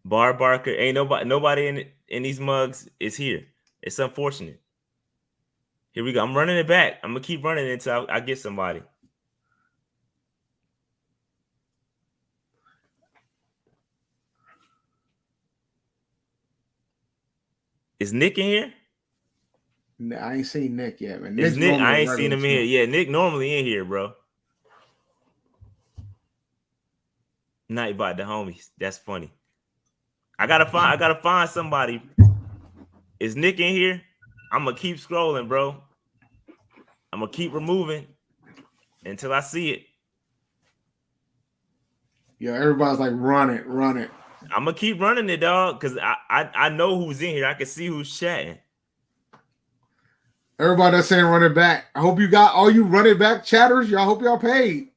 Bar Barker, ain't nobody in these mugs is here. It's unfortunate. Here we go. I'm running it back. I'm gonna keep running it until I get somebody. Is Nick in here? No, I ain't seen Nick yet, man. Nick, I ain't seen him in here. Yeah, Nick normally in here, bro. Nightbot the homies. That's funny. I gotta find somebody. Is Nick in here? I'm gonna keep scrolling, bro. I'm gonna keep removing until I see it. Yeah, everybody's like, run it. I'm gonna keep running it, dog, because I know who's in here. I can see who's chatting. Everybody that's saying run it back. I hope you got all you run it back chatters. Y'all hope y'all paid.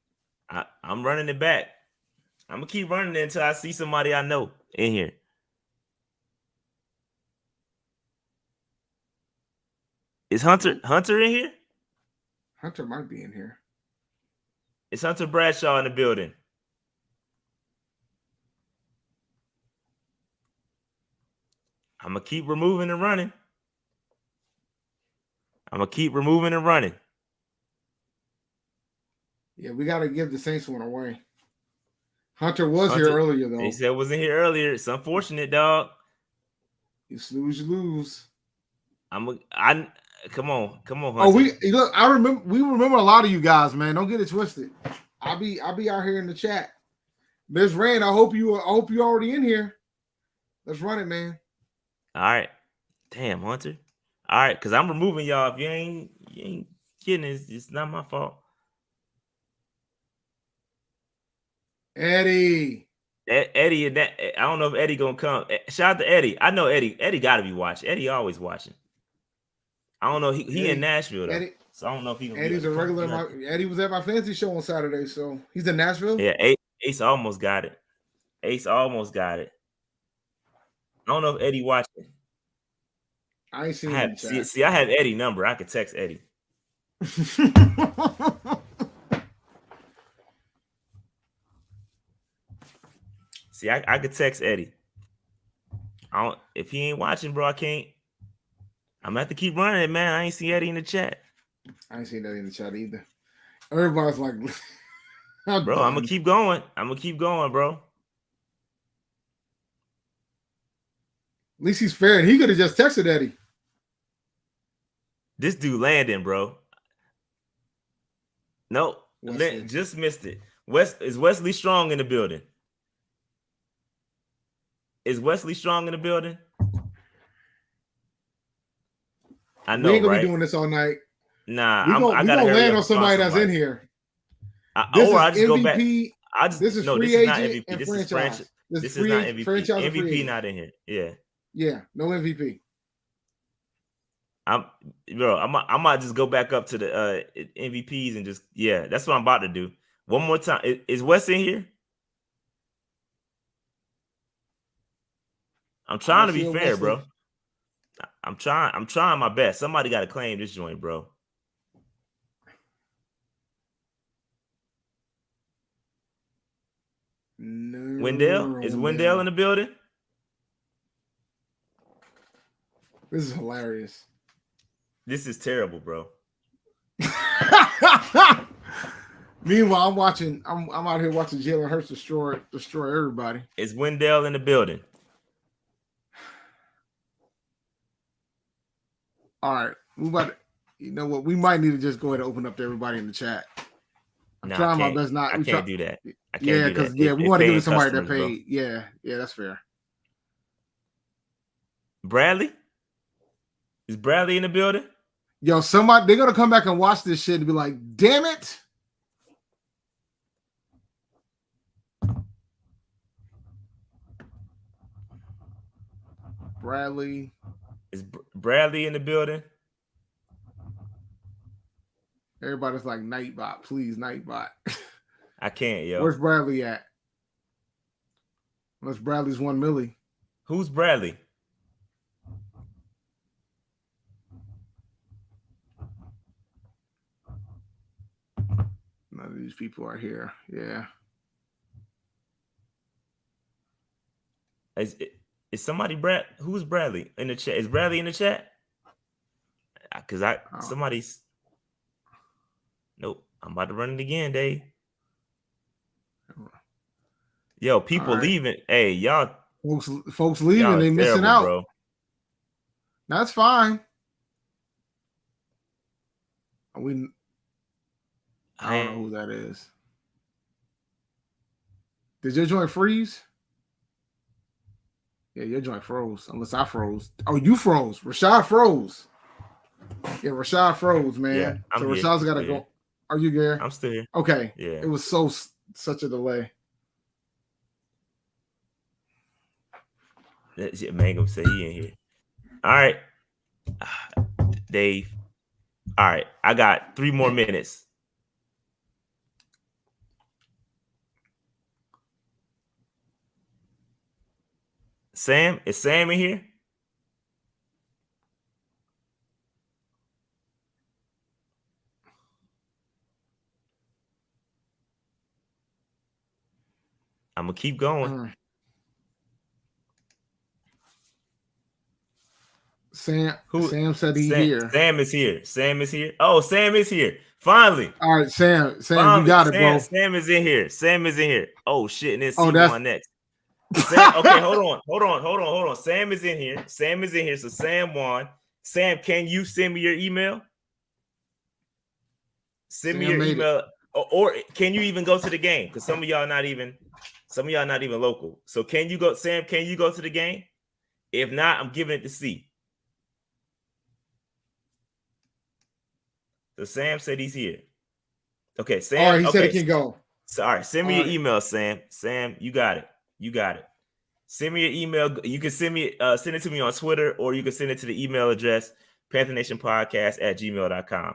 I'm running it back. I'm gonna keep running it until I see somebody I know in here. Is Hunter in here? Hunter might be in here. Is Hunter Bradshaw in the building? I'm gonna keep removing and running. Yeah, we got to give the Saints one away. Hunter was here earlier, though. He said wasn't here earlier. It's unfortunate, dog. You snooze, you lose. Come on, Hunter. Oh, we remember a lot of you guys, man. Don't get it twisted. I'll be out here in the chat. Miss Rain, I hope you already in here. Let's run it, man. All right. Damn, Hunter. All right, because I'm removing y'all. If you ain't kidding, it's not my fault. Eddie, and that I don't know if Eddie gonna come. Shout out to Eddie. I know Eddie. Eddie gotta be watching. Eddie always watching. I don't know. He in Nashville though, so I don't know if he gonna. Eddie's a regular. Eddie was at my fantasy show on Saturday, so he's in Nashville. Yeah, Ace almost got it. I don't know if Eddie watching. I ain't seen him. See, I have Eddie's number. I could text Eddie. See, I could text Eddie. If he ain't watching, bro, I can't. I'm gonna have to keep running it, man. I ain't see Eddie in the chat. I ain't seen Eddie in the chat either. Everybody's like, bro, I'm gonna keep going. Bro. At least he's fair, and he could have just texted Eddie. This dude Landon, bro. No, just missed it. Is Wesley Strong in the building? Is Wesley Strong in the building? I know, we ain't gonna right? be doing this all night. Nah, I gotta land on somebody that's in here. This is MVP, go back. This is free agent and franchise. This is not MVP. MVP not in here. Yeah, no MVP. I might just go back up to the MVPs and just that's what I'm about to do. One more time. Is Wes in here? I'm trying to be fair, bro. I'm trying my best. Somebody got to claim this joint, bro. No, Wendell? Is Wendell in the building? This is hilarious. This is terrible, bro. Meanwhile, I'm out here watching Jalen Hurts destroy everybody. Is Wendell in the building? All right, you know what? We might need to just go ahead and open up to everybody in the chat. I'm trying my best not. I can't do that. Because we want to give it somebody that paid. Bro. Yeah, that's fair. Bradley? Is Bradley in the building? Yo, they're gonna come back and watch this shit and be like, "Damn it!" Bradley. Is Bradley in the building? Everybody's like, Nightbot, please, Nightbot. I can't, yo. Where's Bradley at? Unless Bradley's $1 million. Who's Bradley? None of these people are here. Yeah. Is somebody Brad? Who's Bradley in the chat? Is Bradley in the chat? Because somebody's. Nope. I'm about to run it again, Dave. Yo, people leaving. Hey, y'all. Folks leaving. They missing out, bro. That's fine. I don't know who that is. Did your joint freeze? Yeah, your joint froze. Unless I froze. Oh, you froze. Rashad froze. Yeah, Rashad froze, man. Yeah, so Rashad's got to go. Are you there? I'm still here. Okay. Yeah. It was such a delay. That shit, Mangum say he in here. All right, Dave. All right, I got 3 more minutes. Sam, is Sam in here? I'm gonna keep going. Sam said he's here. Sam is here. Sam is here. Oh, Sam is here. Finally. All right, Sam, you got it, bro. Sam is in here. Sam is in here. Oh shit, and then C1 next. Sam, okay, hold on. Sam is in here. So Sam won. Sam, can you send me your email? Send me your email, or can you even go to the game? Because some of y'all not even local. So can you go, Sam? Can you go to the game? If not, I'm giving it to C. So Sam said he's here. Okay, Sam. All right, he said he can go. So, all right, send me your email, Sam. Sam, you got it. Send me your email. You can send it to me on Twitter, or you can send it to the email address, PantherNationPodcast@gmail.com.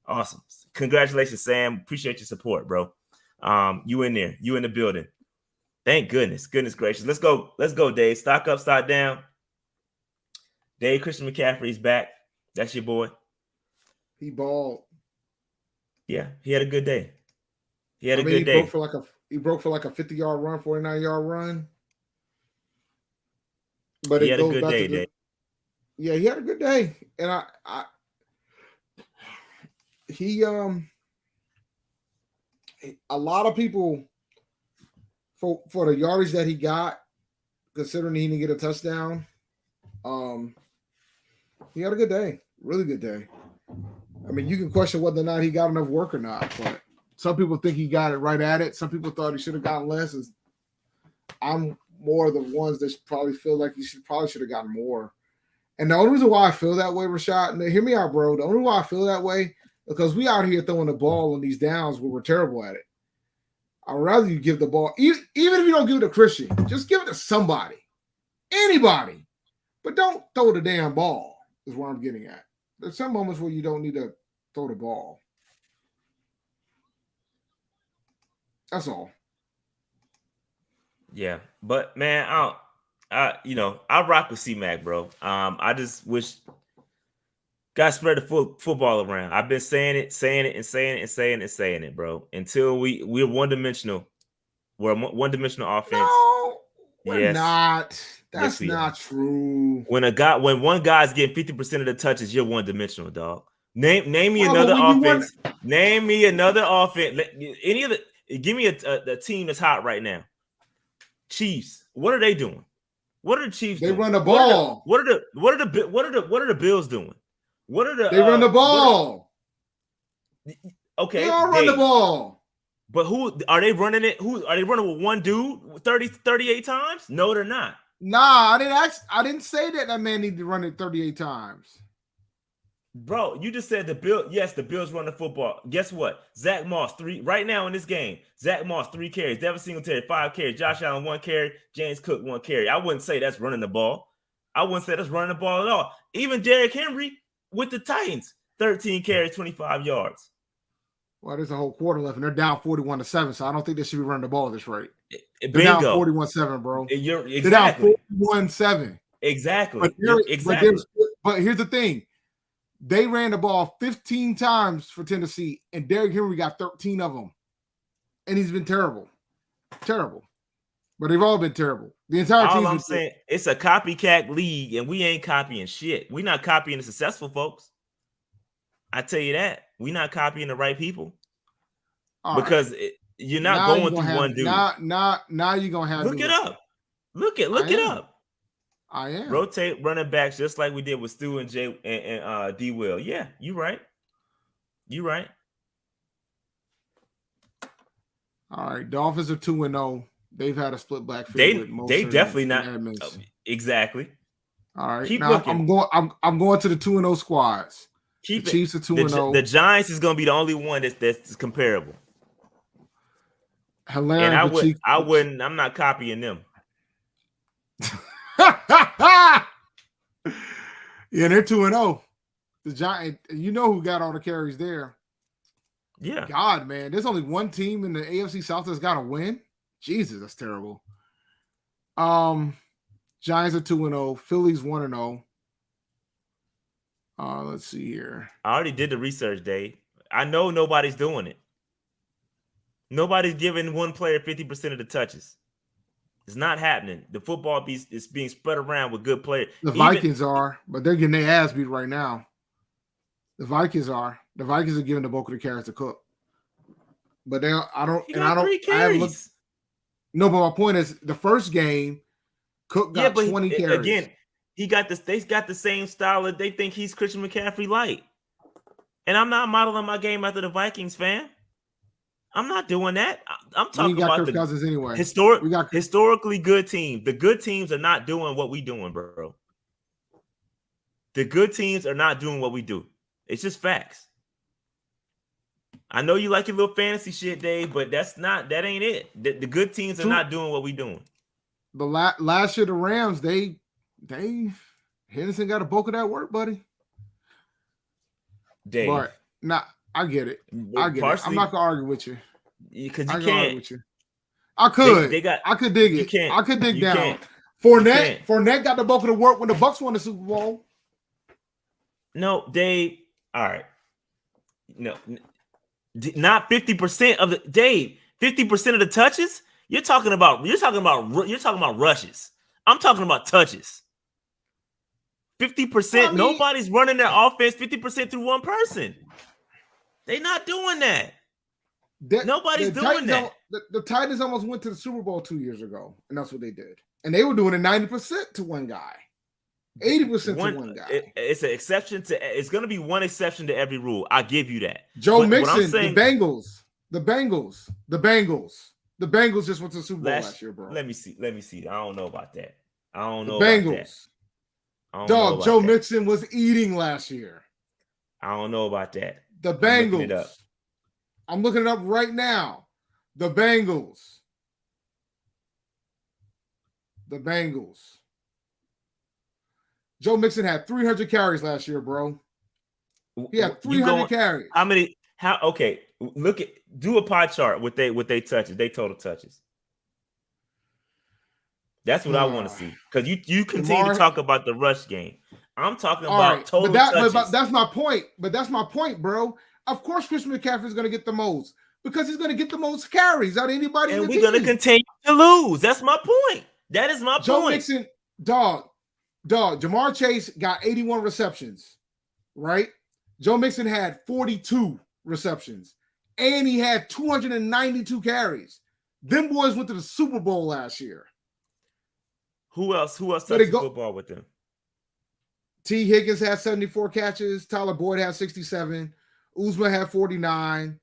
Awesome. Congratulations, Sam. Appreciate your support, bro. You in there. You in the building. Thank goodness. Goodness gracious. Let's go, Dave. Stock up, stock down. Dave Christian McCaffrey's back. That's your boy. He balled. Yeah, he had a good day. He broke for like a 50-yard run, 49-yard run. But he had a good day, Dave. Yeah, he had a good day. And a lot of people for the yardage that he got, considering he didn't get a touchdown, he had a good day. Really good day. I mean, you can question whether or not he got enough work or not, but some people think he got it right at it. Some people thought he should have gotten less. I'm more of the ones that probably feel like he should have gotten more. And the only reason why I feel that way, Rashad, and hear me out, bro. The only reason why I feel that way, because we out here throwing the ball on these downs where we're terrible at it. I'd rather you give the ball, even if you don't give it to Christian, just give it to somebody, anybody. But don't throw the damn ball, is what I'm getting at. There's some moments where you don't need to throw the ball. That's all. Yeah, but man, I rock with C-Mac, bro. I just wish God spread the football around. I've been saying it, bro. Until we're one-dimensional. We're a one-dimensional offense. No, we're not. That's not true. When one guy's getting 50% of the touches, you're one-dimensional, dog. Name me another offense. Name me another offense. Give me a team that's hot right now. Chiefs. What are they doing? What are the Chiefs doing? They run the ball. What are the Bills doing? They run the ball. Okay. They all run the ball. But who are they running it? Who are they running with? One dude 38 times? No, they're not. Nah, I didn't say that man needed to run it 38 times. Bro, you just said the Bills run the football. Guess what? Zach Moss, 3 right now in this game. Zach Moss, 3 carries. Devin Singletary, 5 carries. Josh Allen, 1 carry. James Cook, 1 carry. I wouldn't say that's running the ball. I wouldn't say that's running the ball at all. Even Derrick Henry with the Titans, 13 carries, 25 yards. Well, there's a whole quarter left, and they're down 41-7. So I don't think they should be running the ball at this rate. They're down 41-7, bro. Exactly. They're down 41-7. Exactly. But here's the thing: they ran the ball 15 times for Tennessee, and Derrick Henry got 13 of them, and he's been terrible. But they've all been terrible. The entire team. All I'm saying, it's a copycat league, and we ain't copying shit. We're not copying the successful folks. I tell you that. We're not copying the right people. Because you're not going through one dude. Now you're gonna have. Look it up. Look it up. I am. Rotate running backs just like we did with Stu and Jay and D. Will. Yeah, you right. All right, Dolphins are 2-0. They've had a split backfield. They definitely not. Exactly. All right, keep now looking. I'm going to the 2-0 squads. The Chiefs are 2-0. The Giants is going to be the only one that's comparable. Hilarious. And I'm not copying them. Yeah, they're 2-0. The Giants, you know who got all the carries there. Yeah. God, man, there's only one team in the AFC South that's got to win. Jesus, that's terrible. Giants are 2-0. Philly's 1-0. Let's see here. I already did the research, Dave. I know nobody's doing it. Nobody's giving one player 50% of the touches. It's not happening. The football is being spread around with good players. The Vikings are, but they're getting their ass beat right now. The Vikings are. The Vikings are giving the bulk of the carries to Cook. But I haven't looked. No, but my point is, the first game, Cook got 20 carries. Again, they got the same style that they think he's Christian McCaffrey light. And I'm not modeling my game after the Vikings, fam. I'm not doing that. I'm talking about Kirk Cousins anyway. Historically good team. The good teams are not doing what we doing, bro. The good teams are not doing what we do. It's just facts. I know you like your little fantasy shit, Dave, but that ain't it. The good teams are not doing what we doing. The last year, the Rams, Henderson got a bulk of that work, buddy. Dave. But I get it. I'm not gonna argue with you. Because you can't. I could. I could dig it. I could dig down. Fournette got the bulk of the work when the Bucs won the Super Bowl. No, Dave. All right. No, not 50% of the Dave. 50% of the touches. You're talking about rushes. I'm talking about touches. 50%. Nobody's running their offense 50% through one person. They're not doing that. Nobody's doing that. The Titans almost went to the Super Bowl 2 years ago, and that's what they did. And they were doing it 90% to one guy, 80% to one guy. It's an exception to. It's going to be one exception to every rule. I give you that. Joe Mixon, the Bengals just went to the Super Bowl last year, bro. Let me see. I don't know about that. Bengals. Dog, Joe Mixon was eating last year. I don't know about that. The Bengals. I'm looking it up right now. The Bengals. Joe Mixon had 300 carries last year, bro. He had 300 carries. How many? Okay, do a pie chart with they touches. They total touches. That's what I want to see. Because you continue to talk about the rush game. I'm talking about total touches. But that's my point. That's my point, bro. Of course, Christian McCaffrey is going to get the most because he's going to get the most carries out of anybody. And we're going to continue to lose. That's my point. That is my point. Joe Mixon, dog. Jamar Chase got 81 receptions, right? Joe Mixon had 42 receptions, and he had 292 carries. Them boys went to the Super Bowl last year. Who else touched the football with them? T. Higgins had 74 catches. Tyler Boyd had 67. Uzma had 49.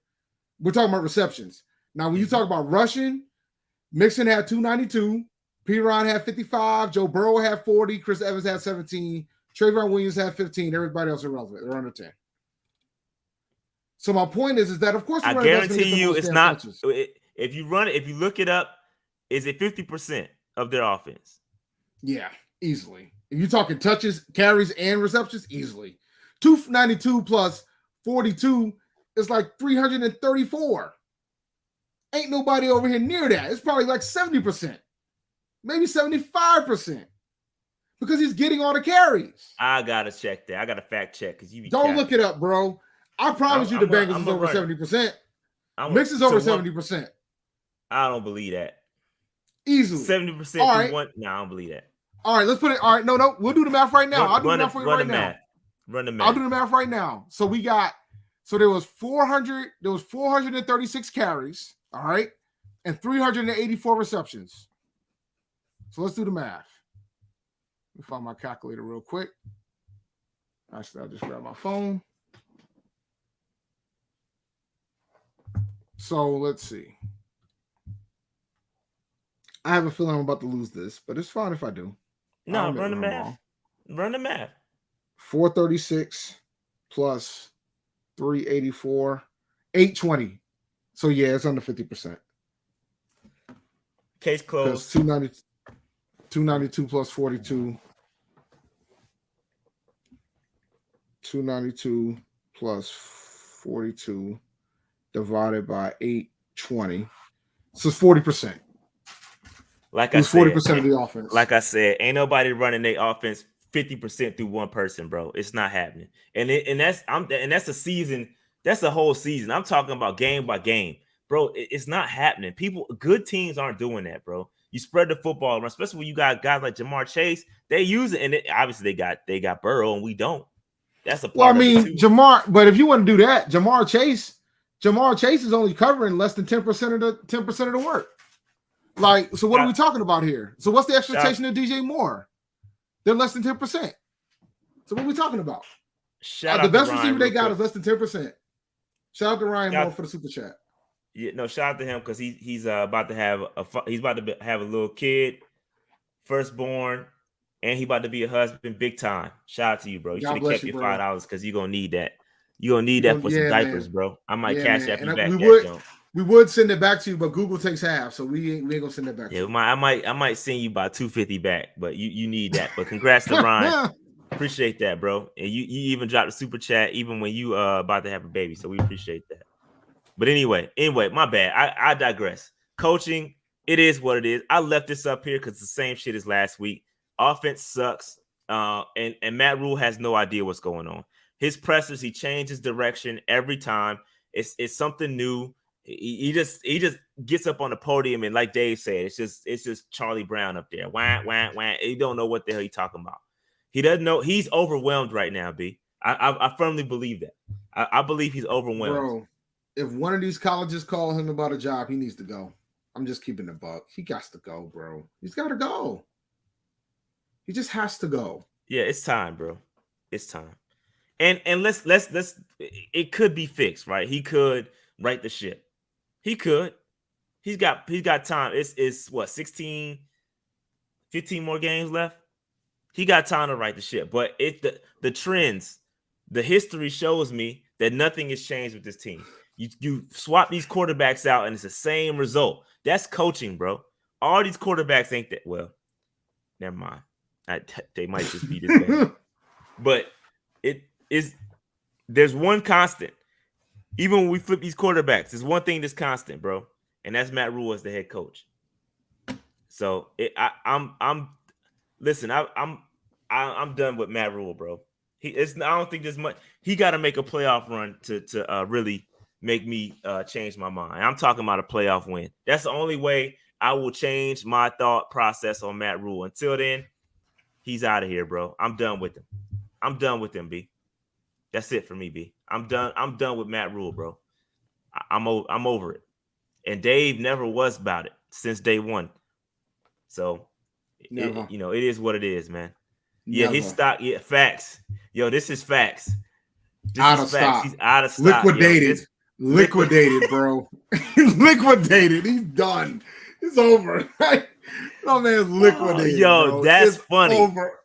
We're talking about receptions. Now, when you talk about rushing, Mixon had 292. P-Ron had 55. Joe Burrow had 40. Chris Evans had 17. Trayvon Williams had 15. Everybody else irrelevant. They're under 10. So my point is that, of course, I guarantee you it's not. Touches. If you run it, if you look it up, is it 50% of their offense? Yeah, easily. If you're talking touches, carries, and receptions, easily. 292 plus 42 is like 334. Ain't nobody over here near that. It's probably like 70%, maybe 75%, because he's getting all the carries. I gotta check that. I gotta fact check because you don't look it up, bro. I promise you, the Bengals is over 70%. Mix is over 70%. I don't believe that. Easily 70%. All right. No, I don't believe that. All right, let's put it. All right, no, we'll do the math right now. I'll do the math for you right now. Run the math. I'll do the math right now. So there was 436 carries, all right, and 384 receptions. So let's do the math. Let me find my calculator real quick. Actually, I'll just grab my phone. So let's see. I have a feeling I'm about to lose this, but it's fine if I do. No, run the math. Run the math. 436 plus 384, 820. So yeah, it's under 50%. Case closed. 292 plus 42. 292 plus 42 divided by 820. So it's 40%. Like I said, 40% of the offense. Like I said, ain't nobody running their offense 50% through one person, bro. It's not happening. And that's a season. That's a whole season. I'm talking about game by game, bro. It's not happening. Good teams aren't doing that, bro. You spread the football around, especially when you got guys like Jamar Chase. They use it, and obviously they got Burrow, and we don't. That's a part of it too. Jamar. But if you want to do that, Jamar Chase is only covering less than 10% of the work. Like, so what are we talking about here? So what's the expectation of DJ Moore? They're less than 10%. So what are we talking about? The best receiver they got is less than 10%. Shout out to Ryan Moore for the super chat. Yeah, no, shout out to him because he's about to have a little kid, firstborn, and he about to be a husband, big time. Shout out to you, bro. You should have kept your $5 because you're gonna need that. You're gonna need that for some diapers, bro. I might cash app you back. We would send it back to you, but Google takes half, so we ain't gonna send it back. Yeah, I might send you about $250 back, but you need that. But congrats to Ryan. Appreciate that, bro. And you even dropped a super chat even when you about to have a baby, so we appreciate that. But anyway, my bad. I digress. Coaching, it is what it is. I left this up here because it's the same shit as last week. Offense sucks, and Matt Rule has no idea what's going on. His pressers, he changes direction every time. It's something new. He just gets up on the podium and, like Dave said, it's just Charlie Brown up there. Wah, wah, wah. He don't know what the hell he's talking about. He doesn't know. He's overwhelmed right now, B. I firmly believe that. I believe he's overwhelmed. Bro, if one of these colleges call him about a job, he needs to go. I'm just keeping the buck. He got to go, bro. He's got to go. He just has to go. Yeah, it's time, bro. It's time. And let's it could be fixed, right? He could right the ship. He could. He's got time. It's what, 16, 15 more games left? He got time to right the ship. But the trends, the history shows me that nothing has changed with this team. You swap these quarterbacks out and it's the same result. That's coaching, bro. All these quarterbacks ain't that well. Never mind. They might just be this bad. But there's one constant. Even when we flip these quarterbacks, there's one thing that's constant, bro, and that's Matt Rule as the head coach. So I'm done with Matt Rule, bro. I don't think there's much. He got to make a playoff run to really make me change my mind. I'm talking about a playoff win. That's the only way I will change my thought process on Matt Rule. Until then, he's out of here, bro. I'm done with him. I'm done with him, B. That's it for me, B. I'm done with Matt Rule, bro. I'm over it. And Dave never was about it since day one. So, it is what it is, man. Yeah, his stock. Yeah, facts. Yo, this is facts. Out of stock. He's out of stock. Liquidated. Liquidated, bro. Liquidated. He's done. It's over. No man's liquidated. Bro. That's funny. Over.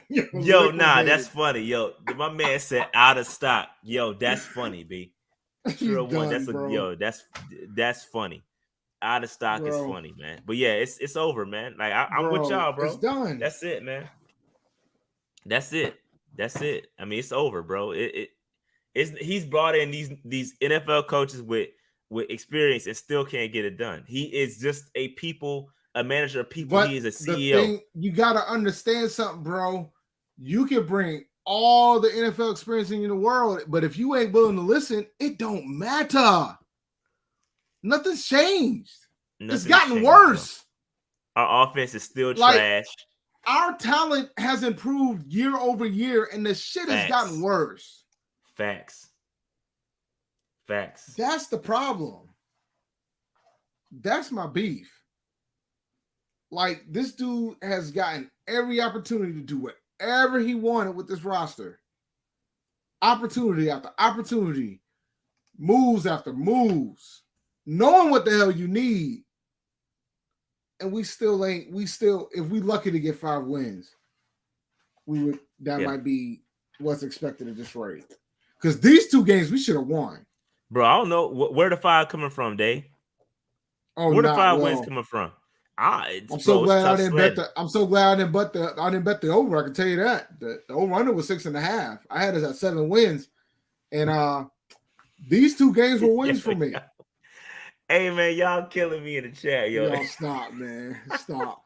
That's funny. Yo, my man said out of stock. Yo, that's funny, B. Sure one. That's funny. Out of stock is funny, man. But yeah, it's over, man. Like I'm with y'all, bro. It's done. That's it, man. That's it. I mean, it's over, bro. He's brought in these NFL coaches with experience and still can't get it done. He is just a manager of people. But he is a CEO. The thing, you got to understand something, bro. You can bring all the NFL experience in the world, but if you ain't willing to listen, it don't matter. Nothing's changed. It's gotten worse. Bro. Our offense is still trash. Our talent has improved year over year, and the shit has gotten worse. Facts. That's the problem. That's my beef. Like, this dude has gotten every opportunity to do whatever he wanted with this roster. Opportunity after opportunity. Moves after moves. Knowing what the hell you need. And if we lucky to get 5 wins, might be what's expected at this rate. Because these 2 games we should have won. Bro, I don't know where the 5 coming from, Dave. Where the 5 wins coming from? I'm so glad I didn't bet the over. I can tell you that. The over-under was 6.5. I had it at 7 wins. And these 2 games were wins for me. Hey, man, y'all killing me in the chat, yo. Y'all stop, man.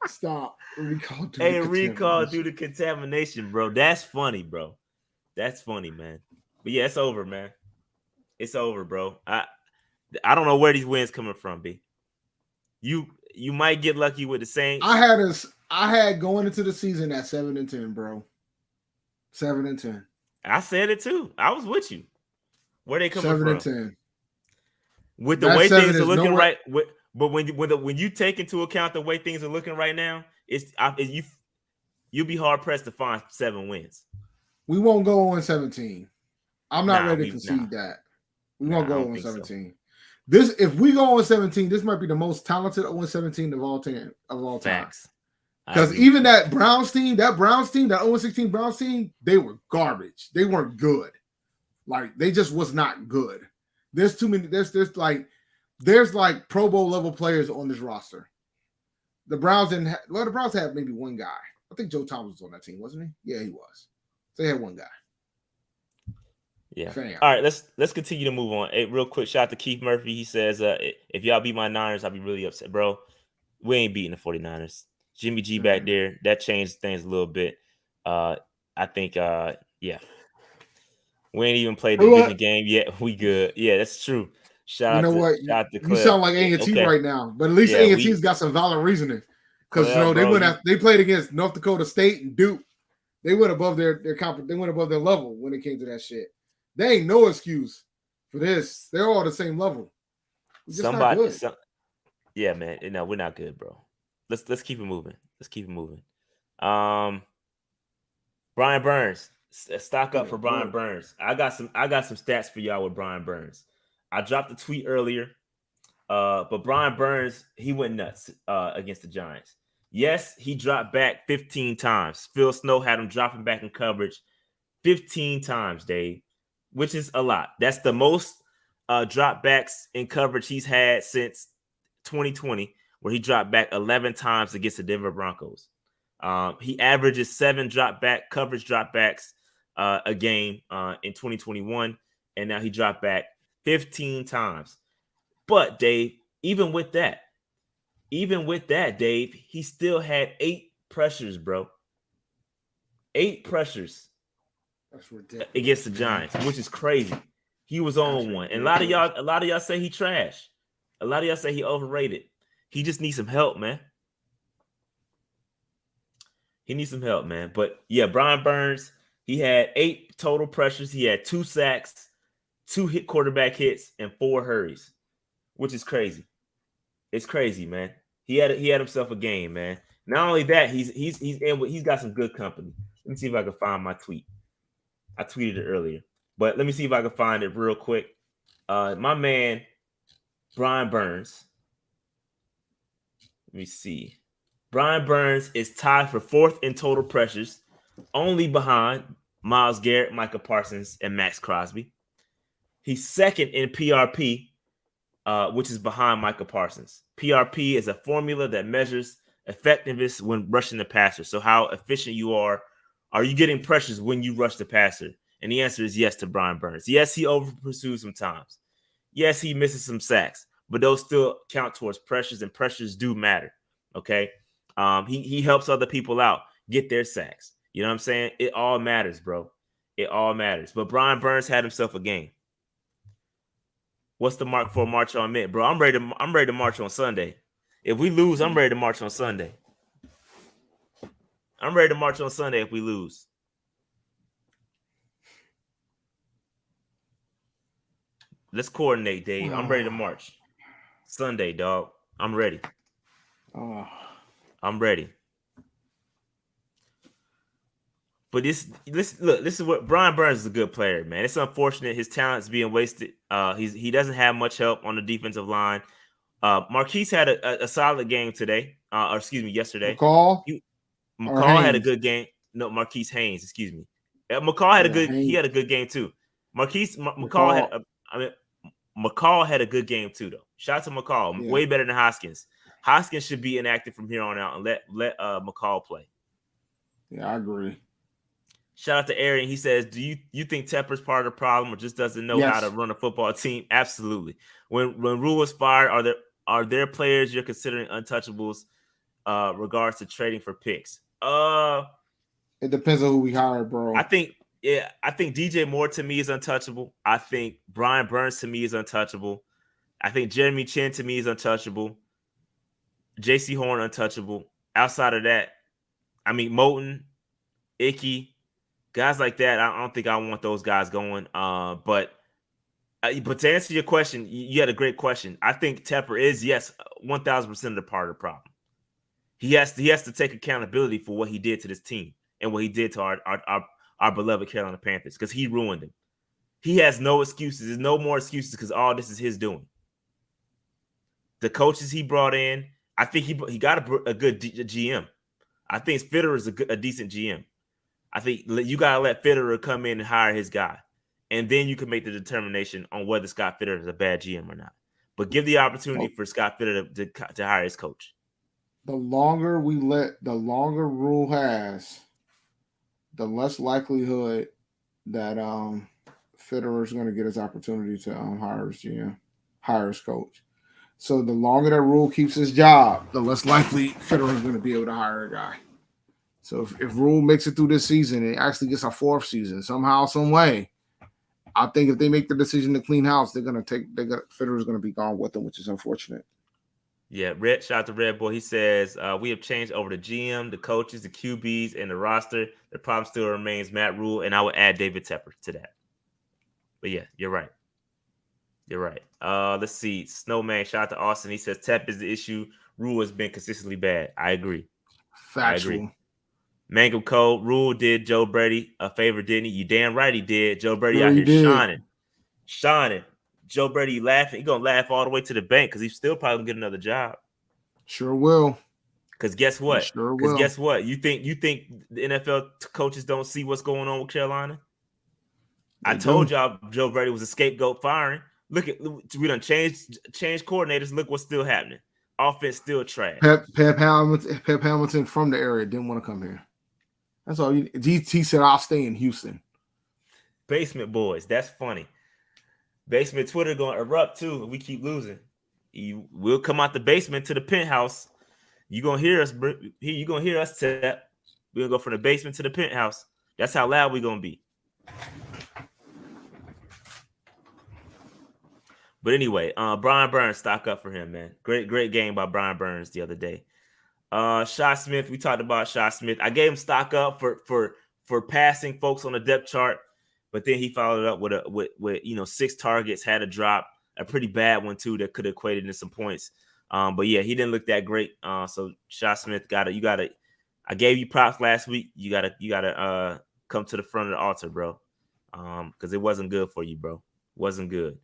Stop. Recall due to contamination, bro. That's funny, bro. That's funny, man. But yeah, it's over, man. It's over, bro. I don't know where these wins coming from, B. You might get lucky with the Saints. I had going into the season at 7-10, bro. 7-10. I said it too. I was with you. Where they coming from? 7-10. With the way things are looking right, but when you take into account the way things are looking right now, you'll be hard pressed to find 7 wins. We won't go on 17. I'm not ready to concede that. We won't go on 17. So. If we go on 17, this might be the most talented 0-17 of all time. Facts. Because even that 0-16 Browns team, they were garbage. They weren't good. Like, they just was not good. There's too many. There's like Pro Bowl level players on this roster. The Browns the Browns had maybe one guy. I think Joe Thomas was on that team, wasn't he? Yeah, he was. So they had one guy. Yeah. All right, let's continue to move on. Hey, real quick, shout out to Keith Murphy. He says, if y'all beat my Niners, I'll be really upset. Bro, we ain't beating the 49ers. Jimmy G back there, that changed things a little bit. I think, yeah. We ain't even played the division game yet. We good. Yeah, that's true. Shout out to you sound like A&T right now, but at least A&T's got some valid reasoning. Because they played against North Dakota State and Duke. They went above their level when it came to that shit. They ain't no excuse for this. They're all the same level. Yeah, man. No, we're not good, bro. Let's keep it moving. Brian Burns. Stock up for Brian Burns. I got some stats for y'all with Brian Burns. I dropped a tweet earlier, but Brian Burns, he went nuts against the Giants. Yes, he dropped back 15 times. Phil Snow had him dropping back in coverage 15 times, Dave, which is a lot. That's the most drop backs in coverage he's had since 2020, where he dropped back 11 times against the Denver Broncos. He averages 7 coverage dropbacks a game in 2021, and now he dropped back 15 times. But Dave, even with that, Dave, he still had 8 pressures, bro. 8 pressures. That's ridiculous against the Giants, which is crazy. He was on one, and a lot of y'all say he trash. A lot of y'all say he overrated. He just needs some help, man. But yeah, Brian Burns. He had 8 total pressures. He had 2 sacks, 2 quarterback hits, and 4 hurries, which is crazy. It's crazy, man. He had himself a game, man. Not only that, he's got some good company. Let me see if I can find my tweet. I tweeted it earlier, but let me see if I can find it real quick. My man, Brian Burns. Let me see. Brian Burns is tied for 4th in total pressures, only behind Myles Garrett, Micah Parsons, and Max Crosby. He's 2nd in PRP, which is behind Micah Parsons. PRP is a formula that measures effectiveness when rushing the passer. So how efficient you are you getting pressures when you rush the passer? And the answer is yes to Brian Burns. Yes, he over pursues sometimes. Yes, he misses some sacks, but those still count towards pressures, and pressures do matter. Okay. He helps other people out get their sacks. You know what I'm saying? It all matters, bro. It all matters. But Brian Burns had himself a game. What's the mark for a march on mid, bro? I'm ready to march on Sunday. If we lose, I'm ready to march on Sunday. I'm ready to march on Sunday if we lose. Let's coordinate, Dave. I'm ready to march. Sunday, dog. I'm ready. I'm ready. But this is what Brian Burns is a good player, man. It's unfortunate his talent's being wasted. He doesn't have much help on the defensive line. Marquise had a solid game today. Yesterday. McCall had a good game. No, Marquise Haynes, excuse me. McCall had he had a good game too. McCall had a good game too, though. Shout out to McCall. Yeah. Way better than Hoskins. Hoskins should be inactive from here on out and let McCall play. Yeah, I agree. Shout out to Arian. He says, do you think Tepper's part of the problem or just doesn't know how to run a football team? Absolutely. When Rule was fired, are there players you're considering untouchables regards to trading for picks? It depends on who we hire, bro. I think DJ Moore to me is untouchable. I think Brian Burns to me is untouchable. I think Jeremy Chin to me is untouchable. J.C. Horn untouchable. Outside of that, I mean Moton, Icky, guys like that. I don't think I want those guys going. But to answer your question, you had a great question. I think Tepper is 1,000% of the part of the problem. He has to take accountability for what he did to this team and what he did to our beloved Carolina Panthers, because he ruined them. He has no excuses. There's no more excuses because all this is his doing. The coaches he brought in, I think he got a good GM. I think Fitterer is a decent GM. I think you got to let Fitterer come in and hire his guy, and then you can make the determination on whether Scott Fitterer is a bad GM or not. But give the opportunity for Scott Fitterer to hire his coach. The longer Rule has, the less likelihood that Fitterer is going to get his opportunity to hire his GM, hire his coach. So the longer that Rule keeps his job, the less likely Fitterer is going to be able to hire a guy. So if Rule makes it through this season and actually gets a fourth season somehow, some way, I think if they make the decision to clean house, Fitterer's going to be gone with them, which is unfortunate. Yeah, shout out to Red Boy. He says, we have changed over the GM, the coaches, the QBs, and the roster. The problem still remains Matt Rule, and I would add David Tepper to that. But yeah, you're right. You're right. Let's see. Snowman, shout out to Austin. He says, Tep is the issue. Rule has been consistently bad. I agree. Factual. I agree. Mangum Code, Rule did Joe Brady a favor, didn't he? You damn right he did. Joe Brady out here shining. Joe Brady laughing. He's going to laugh all the way to the bank because he's still probably going to get another job. Sure will. Because guess what? Sure will. Guess what? You think the NFL coaches don't see what's going on with Carolina? I told y'all Joe Brady was a scapegoat firing. We done changed coordinators. Look what's still happening. Offense still trash. Pep Hamilton from the area didn't want to come here. That's all. He said, I'll stay in Houston. Basement boys. That's funny. Basement Twitter going to erupt too if we keep losing. We'll come out the basement to the penthouse. You're going to hear us. You're going to hear us tap. We're going to go from the basement to the penthouse. That's how loud we're going to be. But anyway, Brian Burns, stock up for him, man. Great game by Brian Burns the other day. Shot Smith, we talked about Shot Smith. I gave him stock up for passing folks on the depth chart, but then he followed up with 6 targets, had a drop, a pretty bad one too that could have equated into some points. But yeah, he didn't look that great. So Shot Smith I gave you props last week. You gotta come to the front of the altar, bro. Because it wasn't good for you, bro. Wasn't good.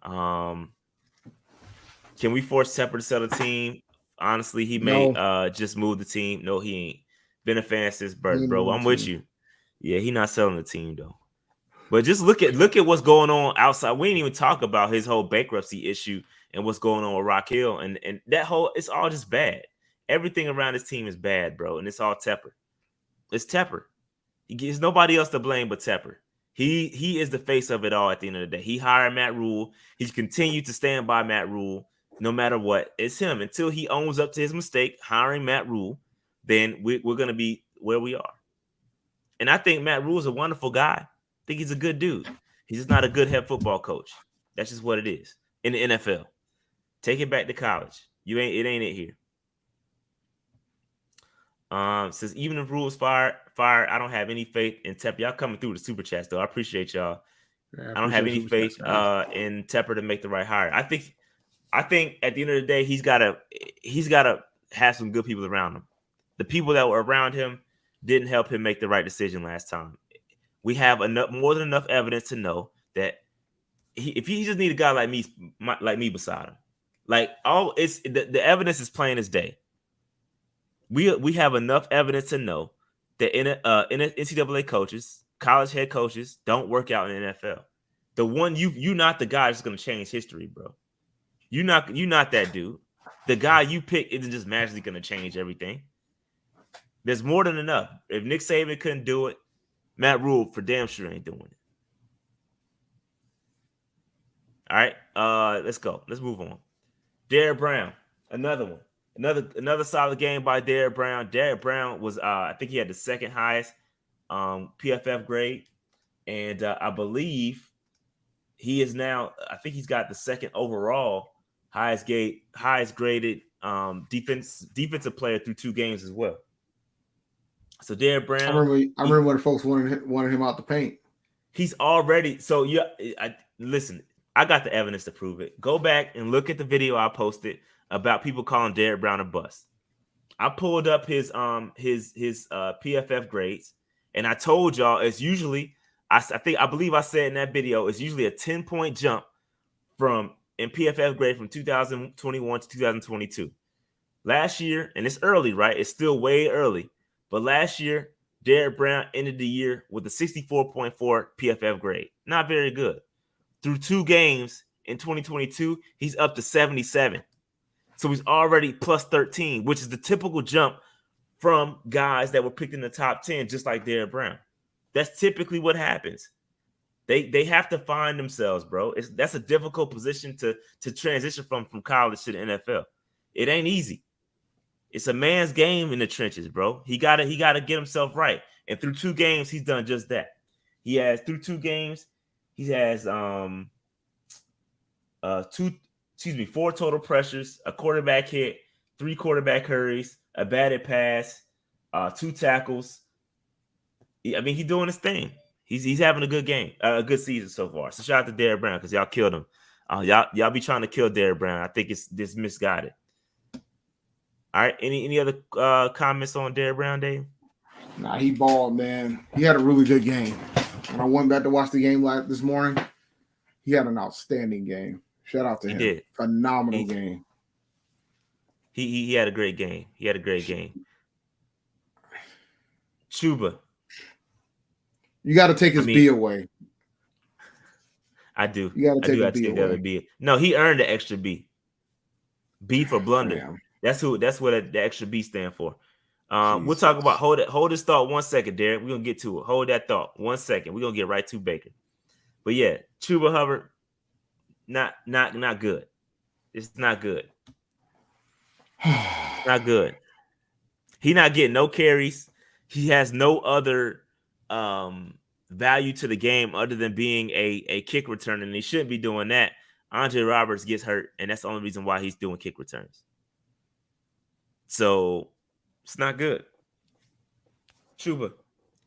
Can we force Tepper to sell the team? Honestly, he may just move the team. No, he ain't. Been a fan since birth, bro. I'm with you. Yeah, he not selling the team though. But just look at what's going on outside. We didn't even talk about his whole bankruptcy issue and what's going on with Rock Hill and that whole. It's all just bad. Everything around his team is bad, bro, and it's all Tepper. It's Tepper. There's nobody else to blame but Tepper. He is the face of it all at the end of the day. He hired Matt Rule. He's continued to stand by Matt Rule no matter what. It's him. Until he owns up to his mistake, hiring Matt Rule, then we're going to be where we are. And I think Matt Rule is a wonderful guy. I think he's a good dude. He's just not a good head football coach. That's just what it is in the NFL. Take it back to college. It ain't it here. Says even if Rule's fired, I don't have any faith in Tepper. Y'all coming through the super chats though. I appreciate y'all. I don't have any faith in Tepper to make the right hire. I think at the end of the day, he's gotta have some good people around him. The people that were around him didn't help him make the right decision last time. We have more than enough evidence to know that if he just need a guy like me beside him, the evidence is plain as day. We have enough evidence to know that NCAA coaches, college head coaches, don't work out in the NFL. The one you're not the guy that's going to change history, bro. You're not that dude. The guy you pick isn't just magically going to change everything. There's more than enough. If Nick Saban couldn't do it, Matt Rule for damn sure ain't doing it. All right, let's go. Let's move on. Derrick Brown, another one. Another solid game by Derrick Brown. Derrick Brown was, I think he had the second highest PFF grade, and I believe he is now. I think he's got the second overall highest graded defensive player through 2 games as well. So Derrick Brown. I remember when folks wanted him out the paint. He's already so. Yeah, listen. I got the evidence to prove it. Go back and look at the video I posted about people calling Derrick Brown a bust. I pulled up his PFF grades, and I told y'all it's usually I believe I said in that video it's usually a 10-point jump in PFF grade from 2021 to 2022. Last year, and it's early, right? It's still way early, but last year Derrick Brown ended the year with a 64.4 PFF grade. Not very good. Through 2 games in 2022, he's up to 77. So he's already plus 13, which is the typical jump from guys that were picked in the top 10, just like Derrick Brown. That's typically what happens. They have to find themselves, bro. That's a difficult position to transition from college to the NFL. It ain't easy. It's a man's game in the trenches, bro. He gotta get himself right. And through 2 games, he's done just that. He has 4 total pressures, a quarterback hit, 3 quarterback hurries, a batted pass, 2 tackles. I mean, he's doing his thing. He's having a good game, a good season so far. So shout out to Derrick Brown because y'all killed him. Y'all be trying to kill Derrick Brown. I think it's this misguided. All right. Any other comments on Derrick Brown, Dave? Nah, he balled, man. He had a really good game. When I went back to watch the game this morning, he had an outstanding game. Shout out to him. He did. Phenomenal game. He had a great game. Chuba. You got to take his B away. I do. You got to take his B away. The other B. No, he earned the extra B. B for blunder. Damn. That's what the extra B stand for. We'll talk about hold this thought 1 second, Derek. We're gonna get to it. Hold that thought 1 second. We're gonna get right to Baker. But yeah, Chuba Hubbard, not good. It's not good. Not good. He not getting no carries. He has no other value to the game other than being a kick returner, and he shouldn't be doing that. Andre Roberts gets hurt, and that's the only reason why he's doing kick returns. So it's not good. Chuba.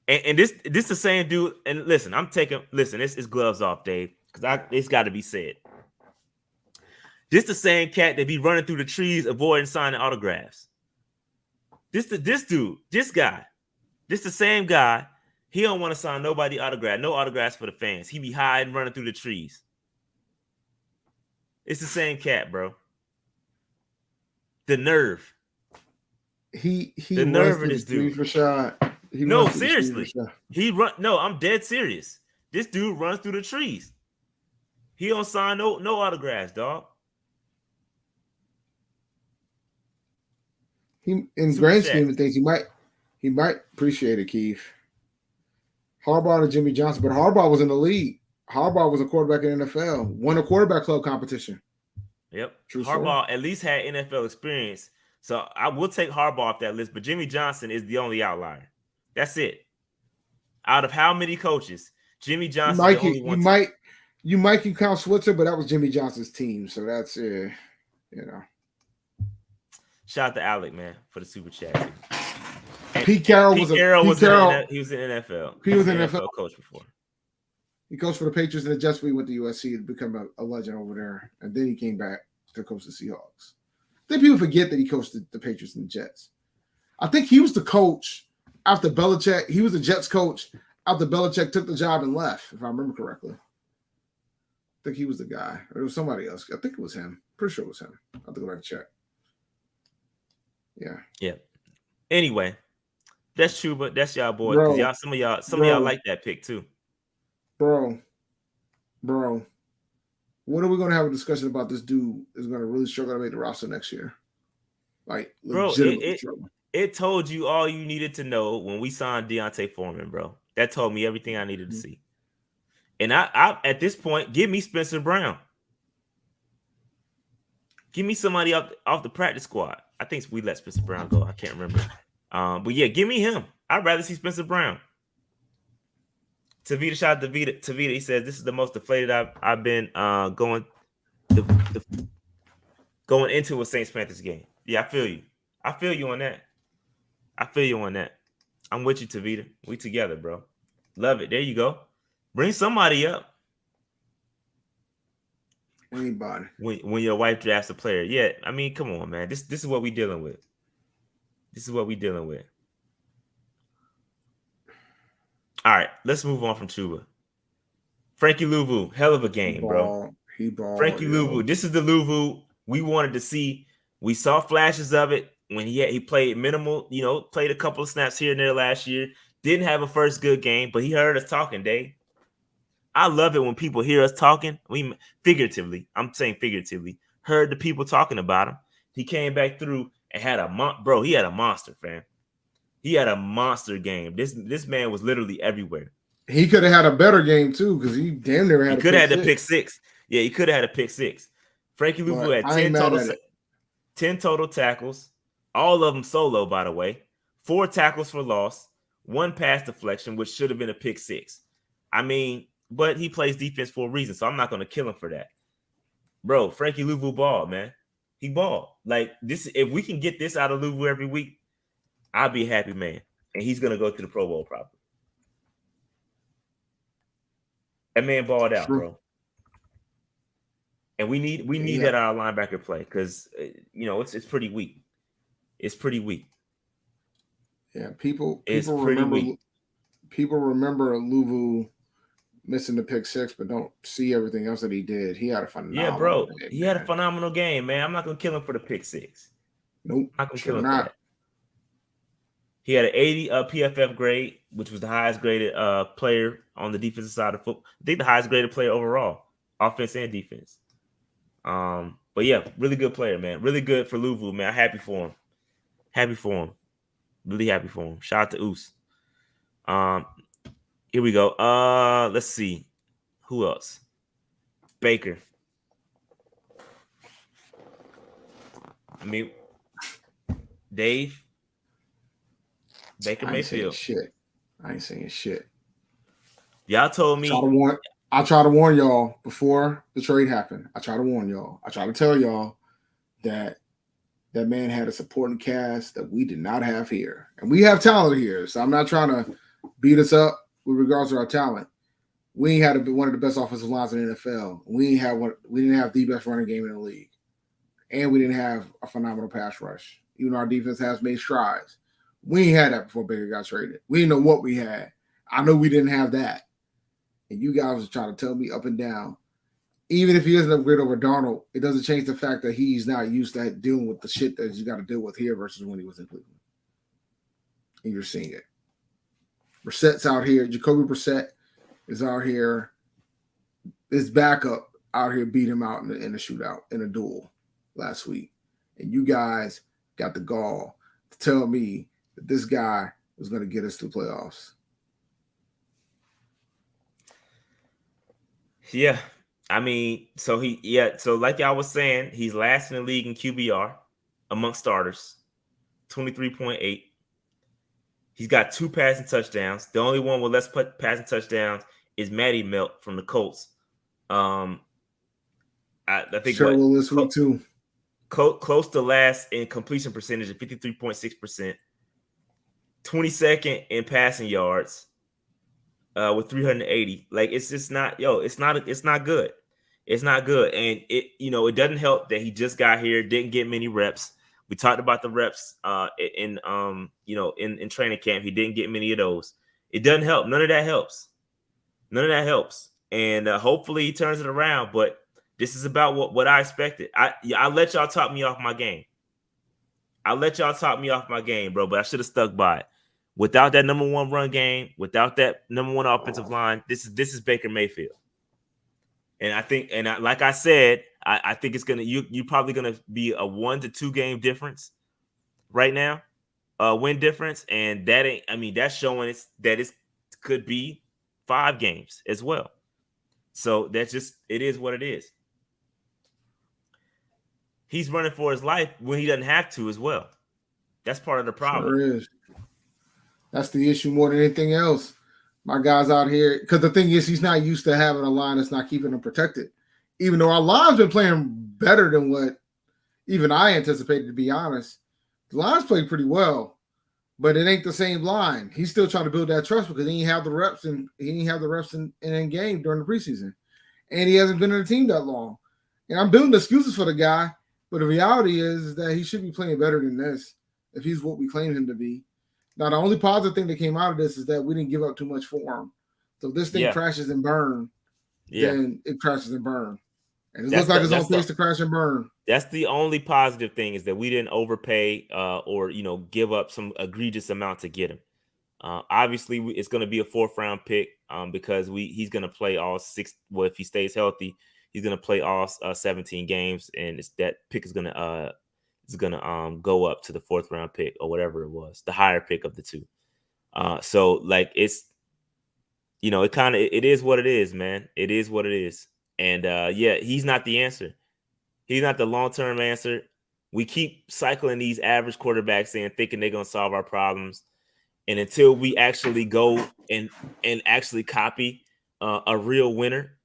And this the same dude. And listen, it's gloves off, Dave, because it's got to be said. This the same cat that be running through the trees, avoiding signing autographs. This guy. This the same guy. He don't want to sign nobody autograph, no autographs for the fans. He be hiding, running through the trees. It's the same cat, bro. The nerve. The nerve of this dude. No, seriously. I'm dead serious. This dude runs through the trees. He don't sign no autographs, dog. He, in grand scheme of things, he might appreciate it, Keith. Harbaugh and Jimmy Johnson, but Harbaugh was in the league. Harbaugh was a quarterback in the NFL, won a quarterback club competition. Yep. True Harbaugh story. at least had NFL experience. So I will take Harbaugh off that list, but Jimmy Johnson is the only outlier. That's it. Out of how many coaches, Jimmy Johnson is the only one. You might can count Switzer, but that was Jimmy Johnson's team. So that's Shout out to Alec, man, for the super chat. Pete Carroll was in NFL. He was in NFL. He was an NFL coach before. He coached for the Patriots and the Jets. We went to USC to become a legend over there, and then he came back to coach the Seahawks. I think people forget that he coached the Patriots and the Jets. I think he was the coach after Belichick. He was the Jets coach after Belichick took the job and left, if I remember correctly. I think he was the guy, or it was somebody else. I think it was him. Pretty sure it was him. I have to go back and check. Yeah. Anyway, that's Chuba. That's y'all boy. Because some of y'all like that pick too. Bro. When are we going to have a discussion about this dude is going to really struggle to make the roster next year? Like, bro, it told you all you needed to know when we signed Deontay Foreman, bro. That told me everything I needed to see. And I at this point, give me Spencer Brown. Give me somebody off the practice squad. I think we let Spencer Brown go. I can't remember. But yeah, give me him. I'd rather see Spencer Brown. Tavita, shout out to Tavita. He says this is the most deflated I've been going into a Saints Panthers game. Yeah, I feel you. I feel you on that. I'm with you, Tavita. We together, bro. Love it. There you go. Bring somebody up. Anybody. When your wife drafts a player. Yeah, I mean, come on, man. This is what we dealing with. All right, let's move on from Chuba. Frankie Luvu, hell of a game, bro. He balled. Frankie Luvu. This is the Luvu we wanted to see. We saw flashes of it when he played minimal, played a couple of snaps here and there last year. Didn't have a first good game, but he heard us talking, Dave. I love it when people hear us talking. Figuratively, I'm saying figuratively, heard the people talking about him. He came back through and had he had a monster, fam. He had a monster game. This man was literally everywhere. He could have had a better game too, because he damn near had. He could have had a pick six. Yeah, he could have had a pick six. Frankie Luvu had 10 total tackles, all of them solo, by the way. 4 tackles for loss, 1 pass deflection, which should have been a pick six. I mean, but he plays defense for a reason, so I'm not going to kill him for that. Bro, Frankie Luvu balled, man. He balled. Like this, if we can get this out of Luvu every week, I'll be a happy man. And he's going to go to the Pro Bowl probably. That man balled out, bro. And we need that out of linebacker play because it's pretty weak. It's pretty weak. Yeah, people remember Luvu missing the pick six, but don't see everything else that he did. He had a phenomenal game. He had a phenomenal game, man. I'm not gonna kill him for the pick six. Nope. I'm not gonna kill him for that. He had an 80 PFF grade, which was the highest graded player on the defensive side of football. I think the highest graded player overall, offense and defense. But yeah, really good player, man. Really good for Luvu, man. I'm happy for him. Really happy for him. Shout out to Oos. Here we go. Let's see. Who else? Baker. I mean, Dave. Baker Mayfield. I ain't saying shit. Y'all told me. I try to warn y'all before the trade happened. I try to warn y'all. I try to tell y'all that that man had a supporting cast that we did not have here. And we have talent here. So I'm not trying to beat us up with regards to our talent. We ain't had one of the best offensive lines in the NFL. We didn't have the best running game in the league. And we didn't have a phenomenal pass rush. Even though our defense has made strides. We ain't had that before Baker got traded. We didn't know what we had. I know we didn't have that. And you guys are trying to tell me up and down, even if he doesn't upgrade over Darnold, it doesn't change the fact that he's not used to dealing with the shit that you got to deal with here versus when he was in Cleveland. And you're seeing it. Brissett's out here. Jacoby Brissett is out here. His backup out here beat him out in a shootout, in a duel last week. And you guys got the gall to tell me that this guy was going to get us to the playoffs. Yeah. I mean, so like y'all was saying, he's last in the league in QBR amongst starters, 23.8. He's got 2 passing touchdowns. The only one with less passing touchdowns is Matty Melt from the Colts. I think Sure will this week too. Close to last in completion percentage at 53.6%. 22nd in passing yards with 380. Like, it's just not, it's not good. It's not good. And it doesn't help that he just got here, didn't get many reps. We talked about the reps in training camp. He didn't get many of those. It doesn't help. None of that helps. And hopefully he turns it around. But this is about what I expected. I let y'all talk me off my game. Bro. But I should have stuck by it. Without that number one run game, without that number one offensive line, this is Baker Mayfield. And I think, like I said, I think it's you're probably gonna be a 1 to 2 game difference right now, win difference, and that's showing that it could be 5 games as well. So it is what it is. He's running for his life when he doesn't have to as well. That's part of the problem. Sure is. That's the issue more than anything else. My guy's out here, because the thing is, he's not used to having a line that's not keeping him protected. Even though our line's been playing better than what even I anticipated, to be honest. The line's played pretty well, but it ain't the same line. He's still trying to build that trust because he didn't have the reps in game during the preseason. And he hasn't been in the team that long. And I'm building excuses for the guy, but the reality is that he should be playing better than this if he's what we claim him to be. Now, the only positive thing that came out of this is that we didn't give up too much for him. So if this thing crashes and burn, then it crashes and burn. And it looks like it's on pace to crash and burn. That's the only positive thing, is that we didn't overpay or give up some egregious amount to get him. Obviously, it's going to be a 4th round pick because he's going to play all 6. Well, if he stays healthy, he's going to play all 17 games, and that pick is going to go up to the 4th round pick or whatever it was, the higher pick of the 2. So like it's, it is what it is, man. It is what it is. And he's not the answer. He's not the long-term answer. We keep cycling these average quarterbacks in, thinking they're going to solve our problems. And until we actually go and actually copy a real winner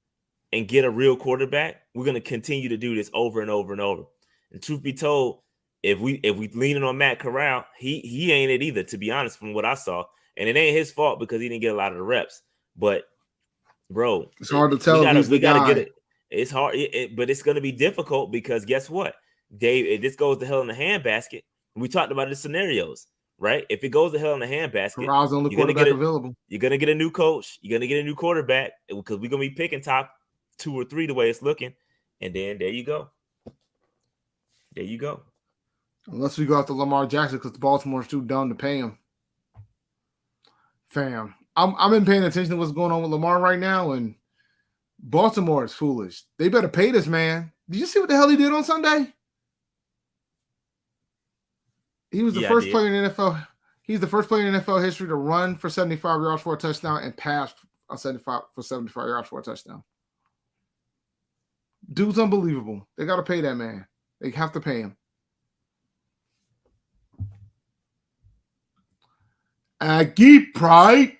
and get a real quarterback, we're going to continue to do this over and over and over. And truth be told, if we leaning on Matt Corral, he ain't it either, to be honest, from what I saw. And it ain't his fault because he didn't get a lot of the reps. But bro, it's hard to tell. We gotta get it. It's hard, but it's gonna be difficult because guess what, Dave? This goes to hell in the handbasket. We talked about the scenarios, right? If it goes to hell in the handbasket, Corral's the only quarterback available. You're gonna get a new coach. You're gonna get a new quarterback because we're gonna be picking top 2 or 3 the way it's looking, and then there you go. Unless we go after Lamar Jackson because Baltimore's too dumb to pay him. Fam, I've been paying attention to what's going on with Lamar right now, and Baltimore is foolish. They better pay this man. Did you see what the hell he did on Sunday? He was the first player in NFL. He's the first player in NFL history to run for 75 yards for a touchdown and pass for 75 yards for a touchdown. Dude's unbelievable. They got to pay that man. They have to pay him. Aggie Pride.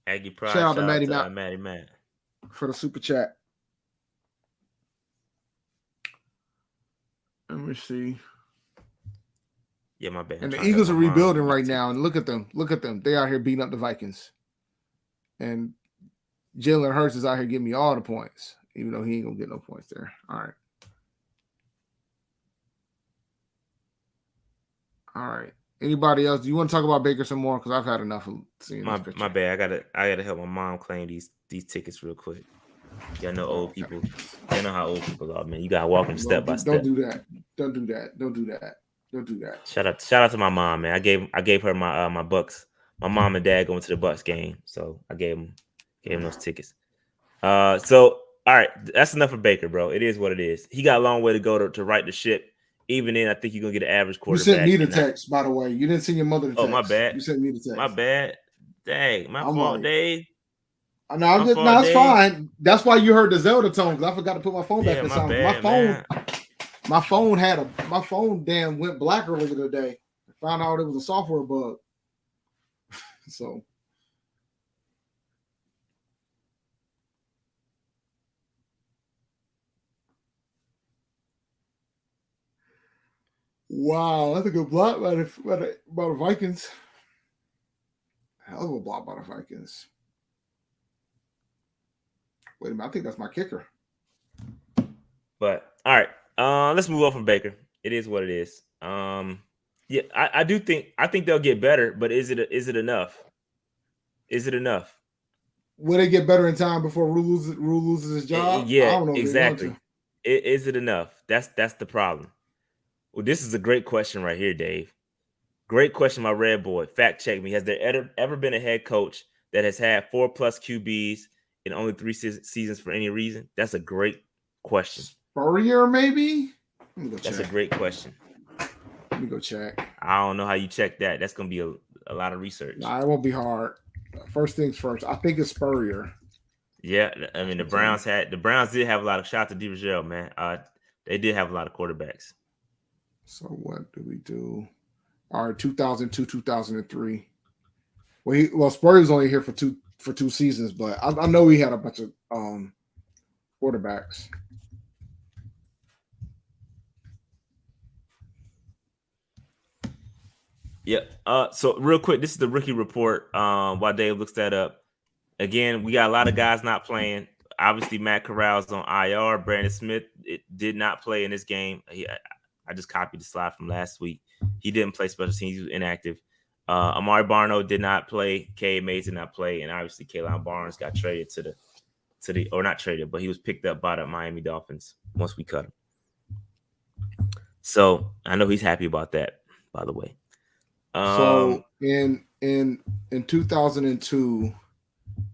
Shout out to Maddie Matt for the super chat. Let me see. Yeah, my bad. And the Eagles are rebuilding right now, and look at them. They out here beating up the Vikings. And Jalen Hurts is out here giving me all the points, even though he ain't gonna get no points there. All right. Anybody else? Do you want to talk about Baker some more? Because I've had enough of seeing this picture. My bad. I gotta help my mom claim these tickets real quick. Y'all know old people. Y'all know how old people are, man. You gotta walk them step by step. Don't do that. Shout out to my mom, man. I gave her my Bucks. My mom and dad going to the Bucks game, so I gave them those tickets. So all right, that's enough for Baker, bro. It is what it is. He got a long way to go to right the ship. Even then, I think you're gonna get an average quarterback. You sent me the text, by the way. You didn't send your mother the text. Oh, my bad. You sent me the text. My bad. Dang, my fault, Dave. No, it's fine. That's why you heard the Zelda tone, because I forgot to put my phone back this time. My phone damn went black earlier today. I found out it was a software bug. So wow, that's a good block by the Vikings. Hell of a block by the Vikings. Wait a minute, I think that's my kicker. But all right, let's move on from Baker. It is what it is. Yeah, I think they'll get better, but is it enough? Is it enough? Will they get better in time before Rule loses his job? Yeah, I don't know. exactly. Is it enough? That's the problem. Well, this is a great question right here, Dave. Great question, my red boy. Fact check me. Has there ever been a head coach that has had 4+ QBs in only 3 seasons for any reason? That's a great question. Spurrier, maybe? Let me go check. That's a great question. Let me go check. I don't know how you check that. That's going to be a lot of research. Nah, it won't be hard. First things first. I think it's Spurrier. Yeah, I mean the Browns did have a lot of shots to DeRozelle, man. They did have a lot of quarterbacks. So what do we do? All right, 2002, 2003. Well, Spurrier was only here for two seasons, but I know he had a bunch of quarterbacks. Yeah. So real quick, this is the rookie report. While Dave looks that up, again, we got a lot of guys not playing. Obviously, Matt Corral's on IR. Brandon Smith did not play in this game. I just copied the slide from last week. He didn't play special teams. He was inactive. Amari Barno did not play. K. Mays did not play, and obviously, Kaylon Barnes got traded to the or not traded, but he was picked up by the Miami Dolphins once we cut him. So I know he's happy about that. By the way. So in 2002,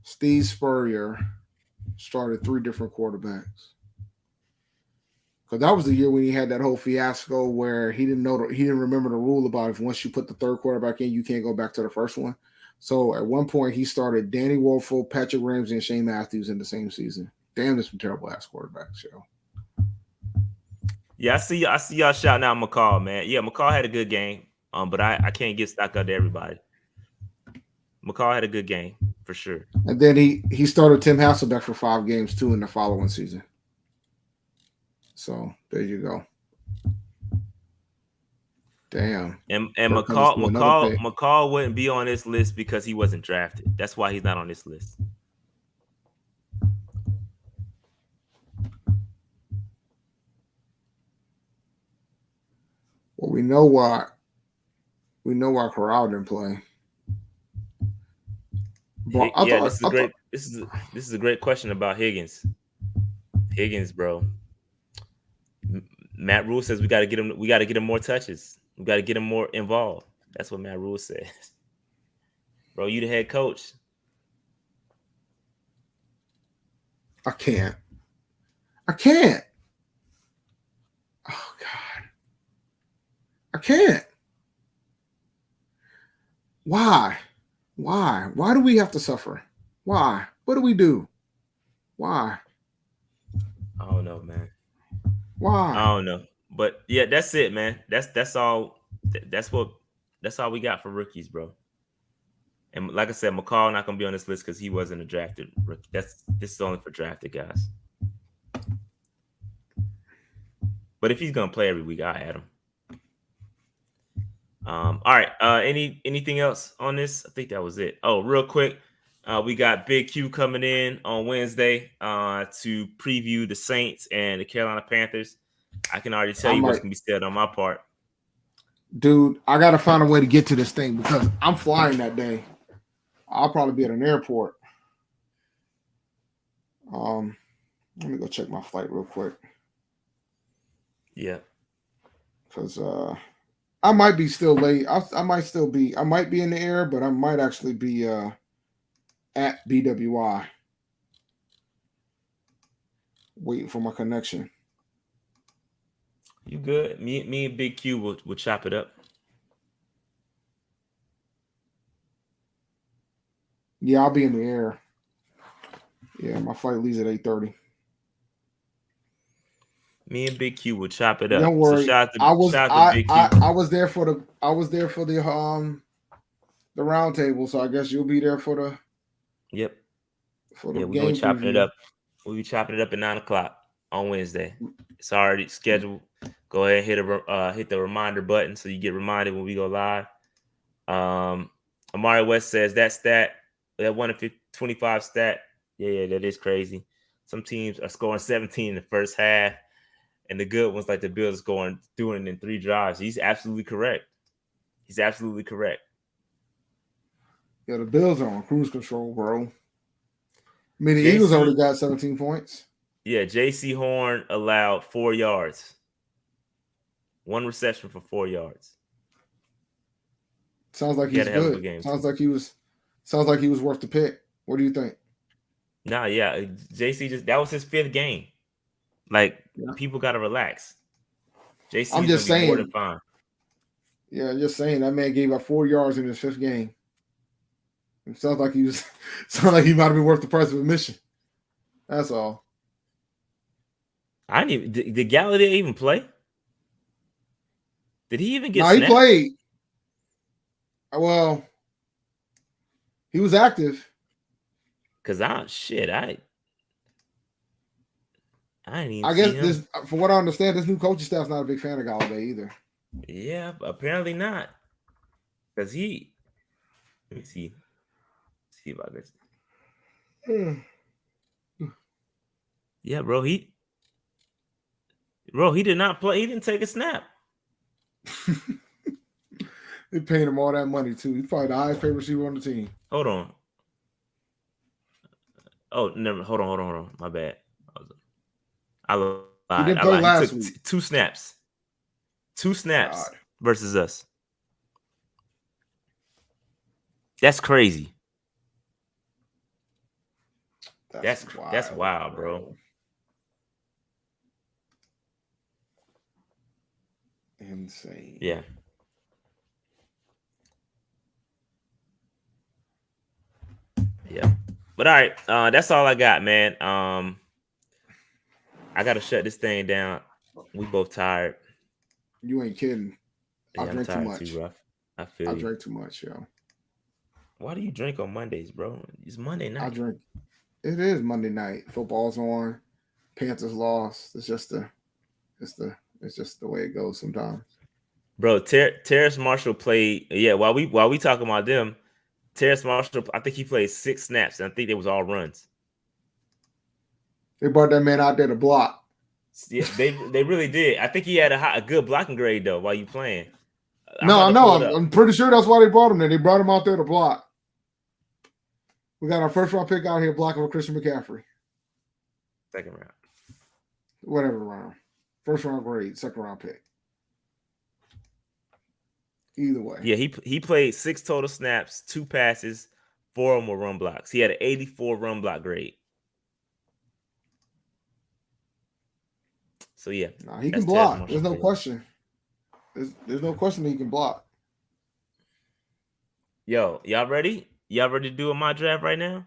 Steve Spurrier started 3 different quarterbacks. Because that was the year when he had that whole fiasco where he didn't remember the rule about if once you put the 3rd quarterback in, you can't go back to the first one. So at one point he started Danny Wolford, Patrick Ramsey, and Shane Matthews in the same season. Damn, there's some terrible ass quarterbacks, yo. Yeah, I see y'all shouting out McCall, man. Yeah, McCall had a good game. But I can't get stock out to everybody. McCall had a good game for sure. And then he started Tim Hasselbeck for 5 games too in the following season. So there you go. Damn. And McCall wouldn't be on this list because he wasn't drafted. That's why he's not on this list. Well, we know why Corral didn't play. But this is a great question about Higgins. Higgins, bro. Matt Rule says we got to get him more touches. We got to get him more involved. That's what Matt Rule says. Bro, you the head coach. I can't. Oh God. I can't. Why? Why do we have to suffer? Why? What do we do? Why? I don't know, man. Why? I don't know. But yeah, that's it, man. That's all. That's all we got for rookies, bro. And like I said, McCall not gonna be on this list because he wasn't a drafted rookie. This is only for drafted guys. But if he's gonna play every week, I'll add him. All right. Anything else on this? I think that was it. Oh, real quick, we got Big Q coming in on Wednesday to preview the Saints and the Carolina Panthers. I can already tell you what's gonna be said on my part. Dude, I gotta find a way to get to this thing because I'm flying that day. I'll probably be at an airport. Let me go check my flight real quick. Yeah. Because I might be still late. I might be in the air, but I might actually be at BWI waiting for my connection. You good? Me and Big Q will chop it up. Yeah, I'll be in the air. Yeah, my flight leaves at 8:30. Me and Big Q will chop it up. Don't worry. So shout I out to Big Q. I was there for the round table, so I guess you'll be there for the Yep. For the Yeah, we're game gonna be chopping preview. it up. We'll be chopping it up at 9:00 on Wednesday. It's already scheduled. Go ahead and hit the reminder button so you get reminded when we go live. Amari West says that 125 stat. Yeah, that is crazy. Some teams are scoring 17 in the first half, and the good ones like the Bills doing it in 3 drives. He's absolutely correct. Yeah, the Bills are on cruise control, bro. I mean, the Eagles already got 17 points. Yeah, J.C. Horn allowed 4 yards. 1 reception for 4 yards. Sounds like he's good. Sounds like he was worth the pick. What do you think? Nah, yeah. JC that was his 5th game. Like, people gotta relax. JC, I'm just saying, more than fine. Yeah, I'm just saying that man gave up 4 yards in his 5th game. It sounds like he might have been worth the price of admission. That's all. I didn't even did Galladay even play? Did he even get snapped? He played. Well, he was active. Cause I didn't even. I guess this, from what I understand, this new coaching staff's not a big fan of Galladay either. Yeah, apparently not. Cause let me see about this. Yeah, bro. He did not play. He didn't take a snap. They paying him all that money too. He's probably the highest paid receiver on the team. Hold on. Oh, never. Hold on. My bad. I lied. He didn't play last week. 2 snaps. 2 snaps versus us. That's crazy. That's wild, bro. Insane. Yeah. Yeah. But all right, that's all I got, man. I gotta shut this thing down. We both tired. You ain't kidding. Yeah, I drank too much. Too rough. I drank too much, yo. Why do you drink on Mondays, bro? It's Monday night. I drink. It is Monday night. Football's on. Panthers lost. It's just the way it goes sometimes. Bro, Terrace Marshall played. Yeah, while we talking about them, Terrace Marshall, I think he played 6 snaps, and I think they was all runs. They brought that man out there to block. Yeah, they really did. I think he had a good blocking grade though while you playing. I'm pretty sure that's why they brought him there. They brought him out there to block. We got our 1st round pick out here blocking with Christian McCaffrey. 2nd round. Whatever round. 1st round grade, 2nd round pick. Either way. Yeah, he played 6 total snaps, 2 passes, 4 of them were run blocks. He had an 84 run block grade. So yeah. No, he can block. There's no question. There's no question that he can block. Yo, y'all ready? Y'all ready to do a mock draft right now?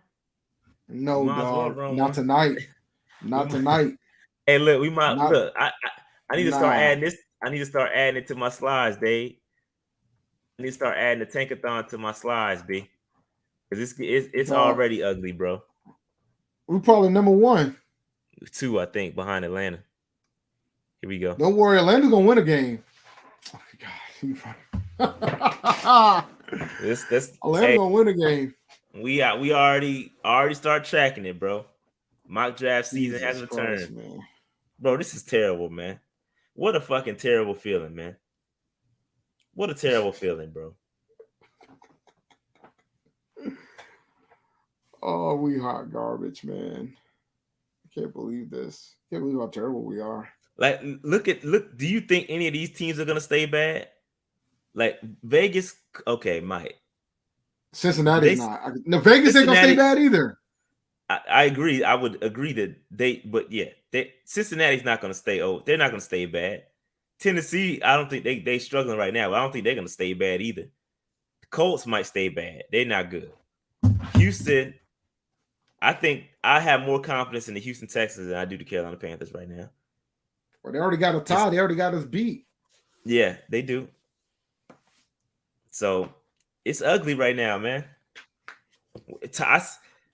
No, dog. Not tonight. Not tonight. Hey, look, I need to start adding this. I need to start adding it to my slides, Dave. I need to start adding the tankathon to my slides, B. Because it's already ugly, bro. We're probably number 1. 2, I think, behind Atlanta. Here we go. Don't worry, Atlanta's gonna win a game. Oh my God. Atlanta's gonna win a game. We already start tracking it, bro. Mock draft season has returned. Man. Bro, this is terrible, man. What a fucking terrible feeling, man. What a terrible feeling, bro. Oh, we hot garbage, man. I can't believe this. Can't believe how terrible we are. Like, look. Do you think any of these teams are gonna stay bad? Like Vegas, okay, might. Cincinnati's not. Vegas ain't gonna stay bad either. I agree. I would agree that Cincinnati's not gonna stay. They're not gonna stay bad. Tennessee, I don't think they struggling right now. But I don't think they're gonna stay bad either. The Colts might stay bad. They're not good. Houston, I think I have more confidence in the Houston Texans than I do the Carolina Panthers right now. Well, they already got a tie. They already got us beat. Yeah, they do. So it's ugly right now, man.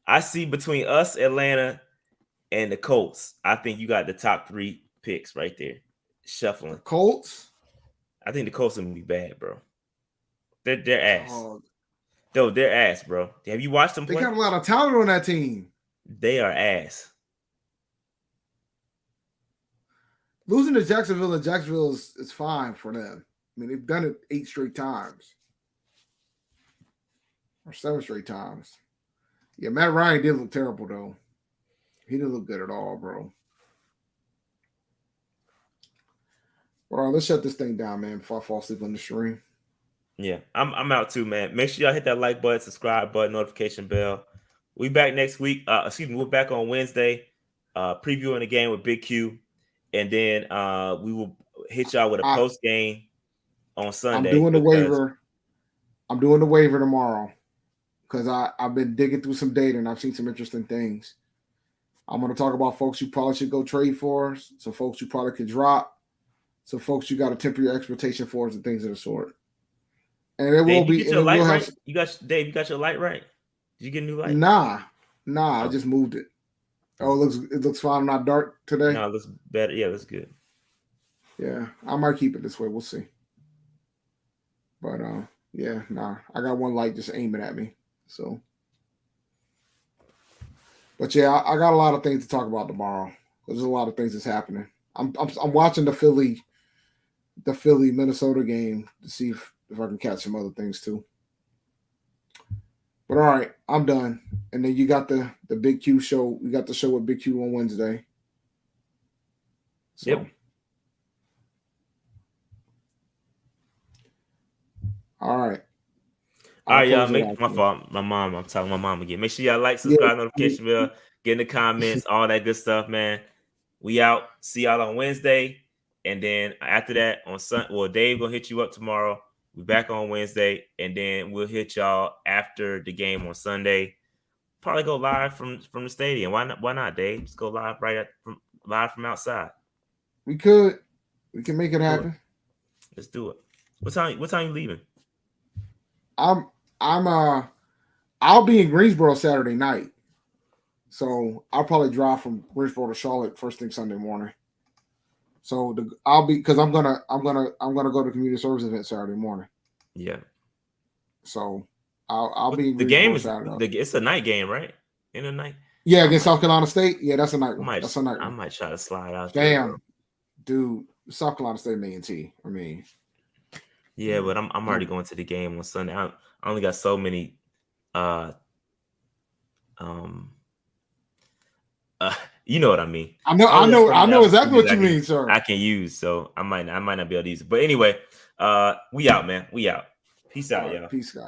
I see between us, Atlanta, and the Colts. I think you got the top 3 picks right there. Shuffling. The Colts? I think the Colts are gonna be bad, bro. They're ass. Oh, Though they're ass, bro. Have you watched them play? they got a lot of talent on that team. They are ass. Losing to Jacksonville is fine for them. I mean, they've done it 8 straight times. Or 7 straight times. Yeah, Matt Ryan did look terrible, though. He didn't look good at all, bro. All right, let's shut this thing down, man, before I fall asleep on the stream. Yeah, I'm out too, man. Make sure y'all hit that like button, subscribe button, notification bell. We back next week. We're back on Wednesday, previewing the game with Big Q, and then we will hit y'all with a post game on Sunday. I'm doing the waiver. I'm doing the waiver tomorrow because I've been digging through some data and I've seen some interesting things. I'm going to talk about folks you probably should go trade for, some folks you probably could drop, some folks you got to temper your expectation for, and things of the sort. And it Dave, will be. You get your light right? You got your light right? Did you get a new light? Nah. I just moved it. Oh, it looks fine. Not dark today. No, it looks better. Yeah, it looks good. Yeah, I might keep it this way. We'll see. But yeah, I got one light just aiming at me. So, but yeah, I got a lot of things to talk about tomorrow. There's a lot of things that's happening. I'm watching the Philly Minnesota game to see if I can catch some other things too. But all right, I'm done. And then you got the Big Q show. We got the show with Big Q on Wednesday. So, yep. All right. All right, y'all. My fault. I'm talking to my mom again. Make sure y'all like, subscribe, notification bell, get in the comments, all that good stuff, man. We out. See y'all on Wednesday. And then after that, on Sunday, well, Dave gonna hit you up tomorrow. We're back on Wednesday, and then we'll hit y'all after the game on Sunday. Probably go live from the stadium. Why not, Dave? Just go live live from outside. We can make it happen. Let's do it. What time you leaving? I'll be in Greensboro Saturday night. So I'll probably drive from Greensboro to Charlotte first thing Sunday morning. So because I'm gonna go to community service event Saturday morning. Yeah. So I'll be in the game is Saturday. It's a night game, right? In the night. Yeah, against South Carolina State. Yeah, that's a night one. That's a night one. I might try to slide out. Damn, dude, South Carolina State A&T. I mean, yeah, but I'm already going to the game on Sunday. I only got so many. You know what I mean. I know exactly what you mean, sir. I can use, so I might not be able to use it. But anyway, we out, man. We out. Peace out, y'all. Peace out.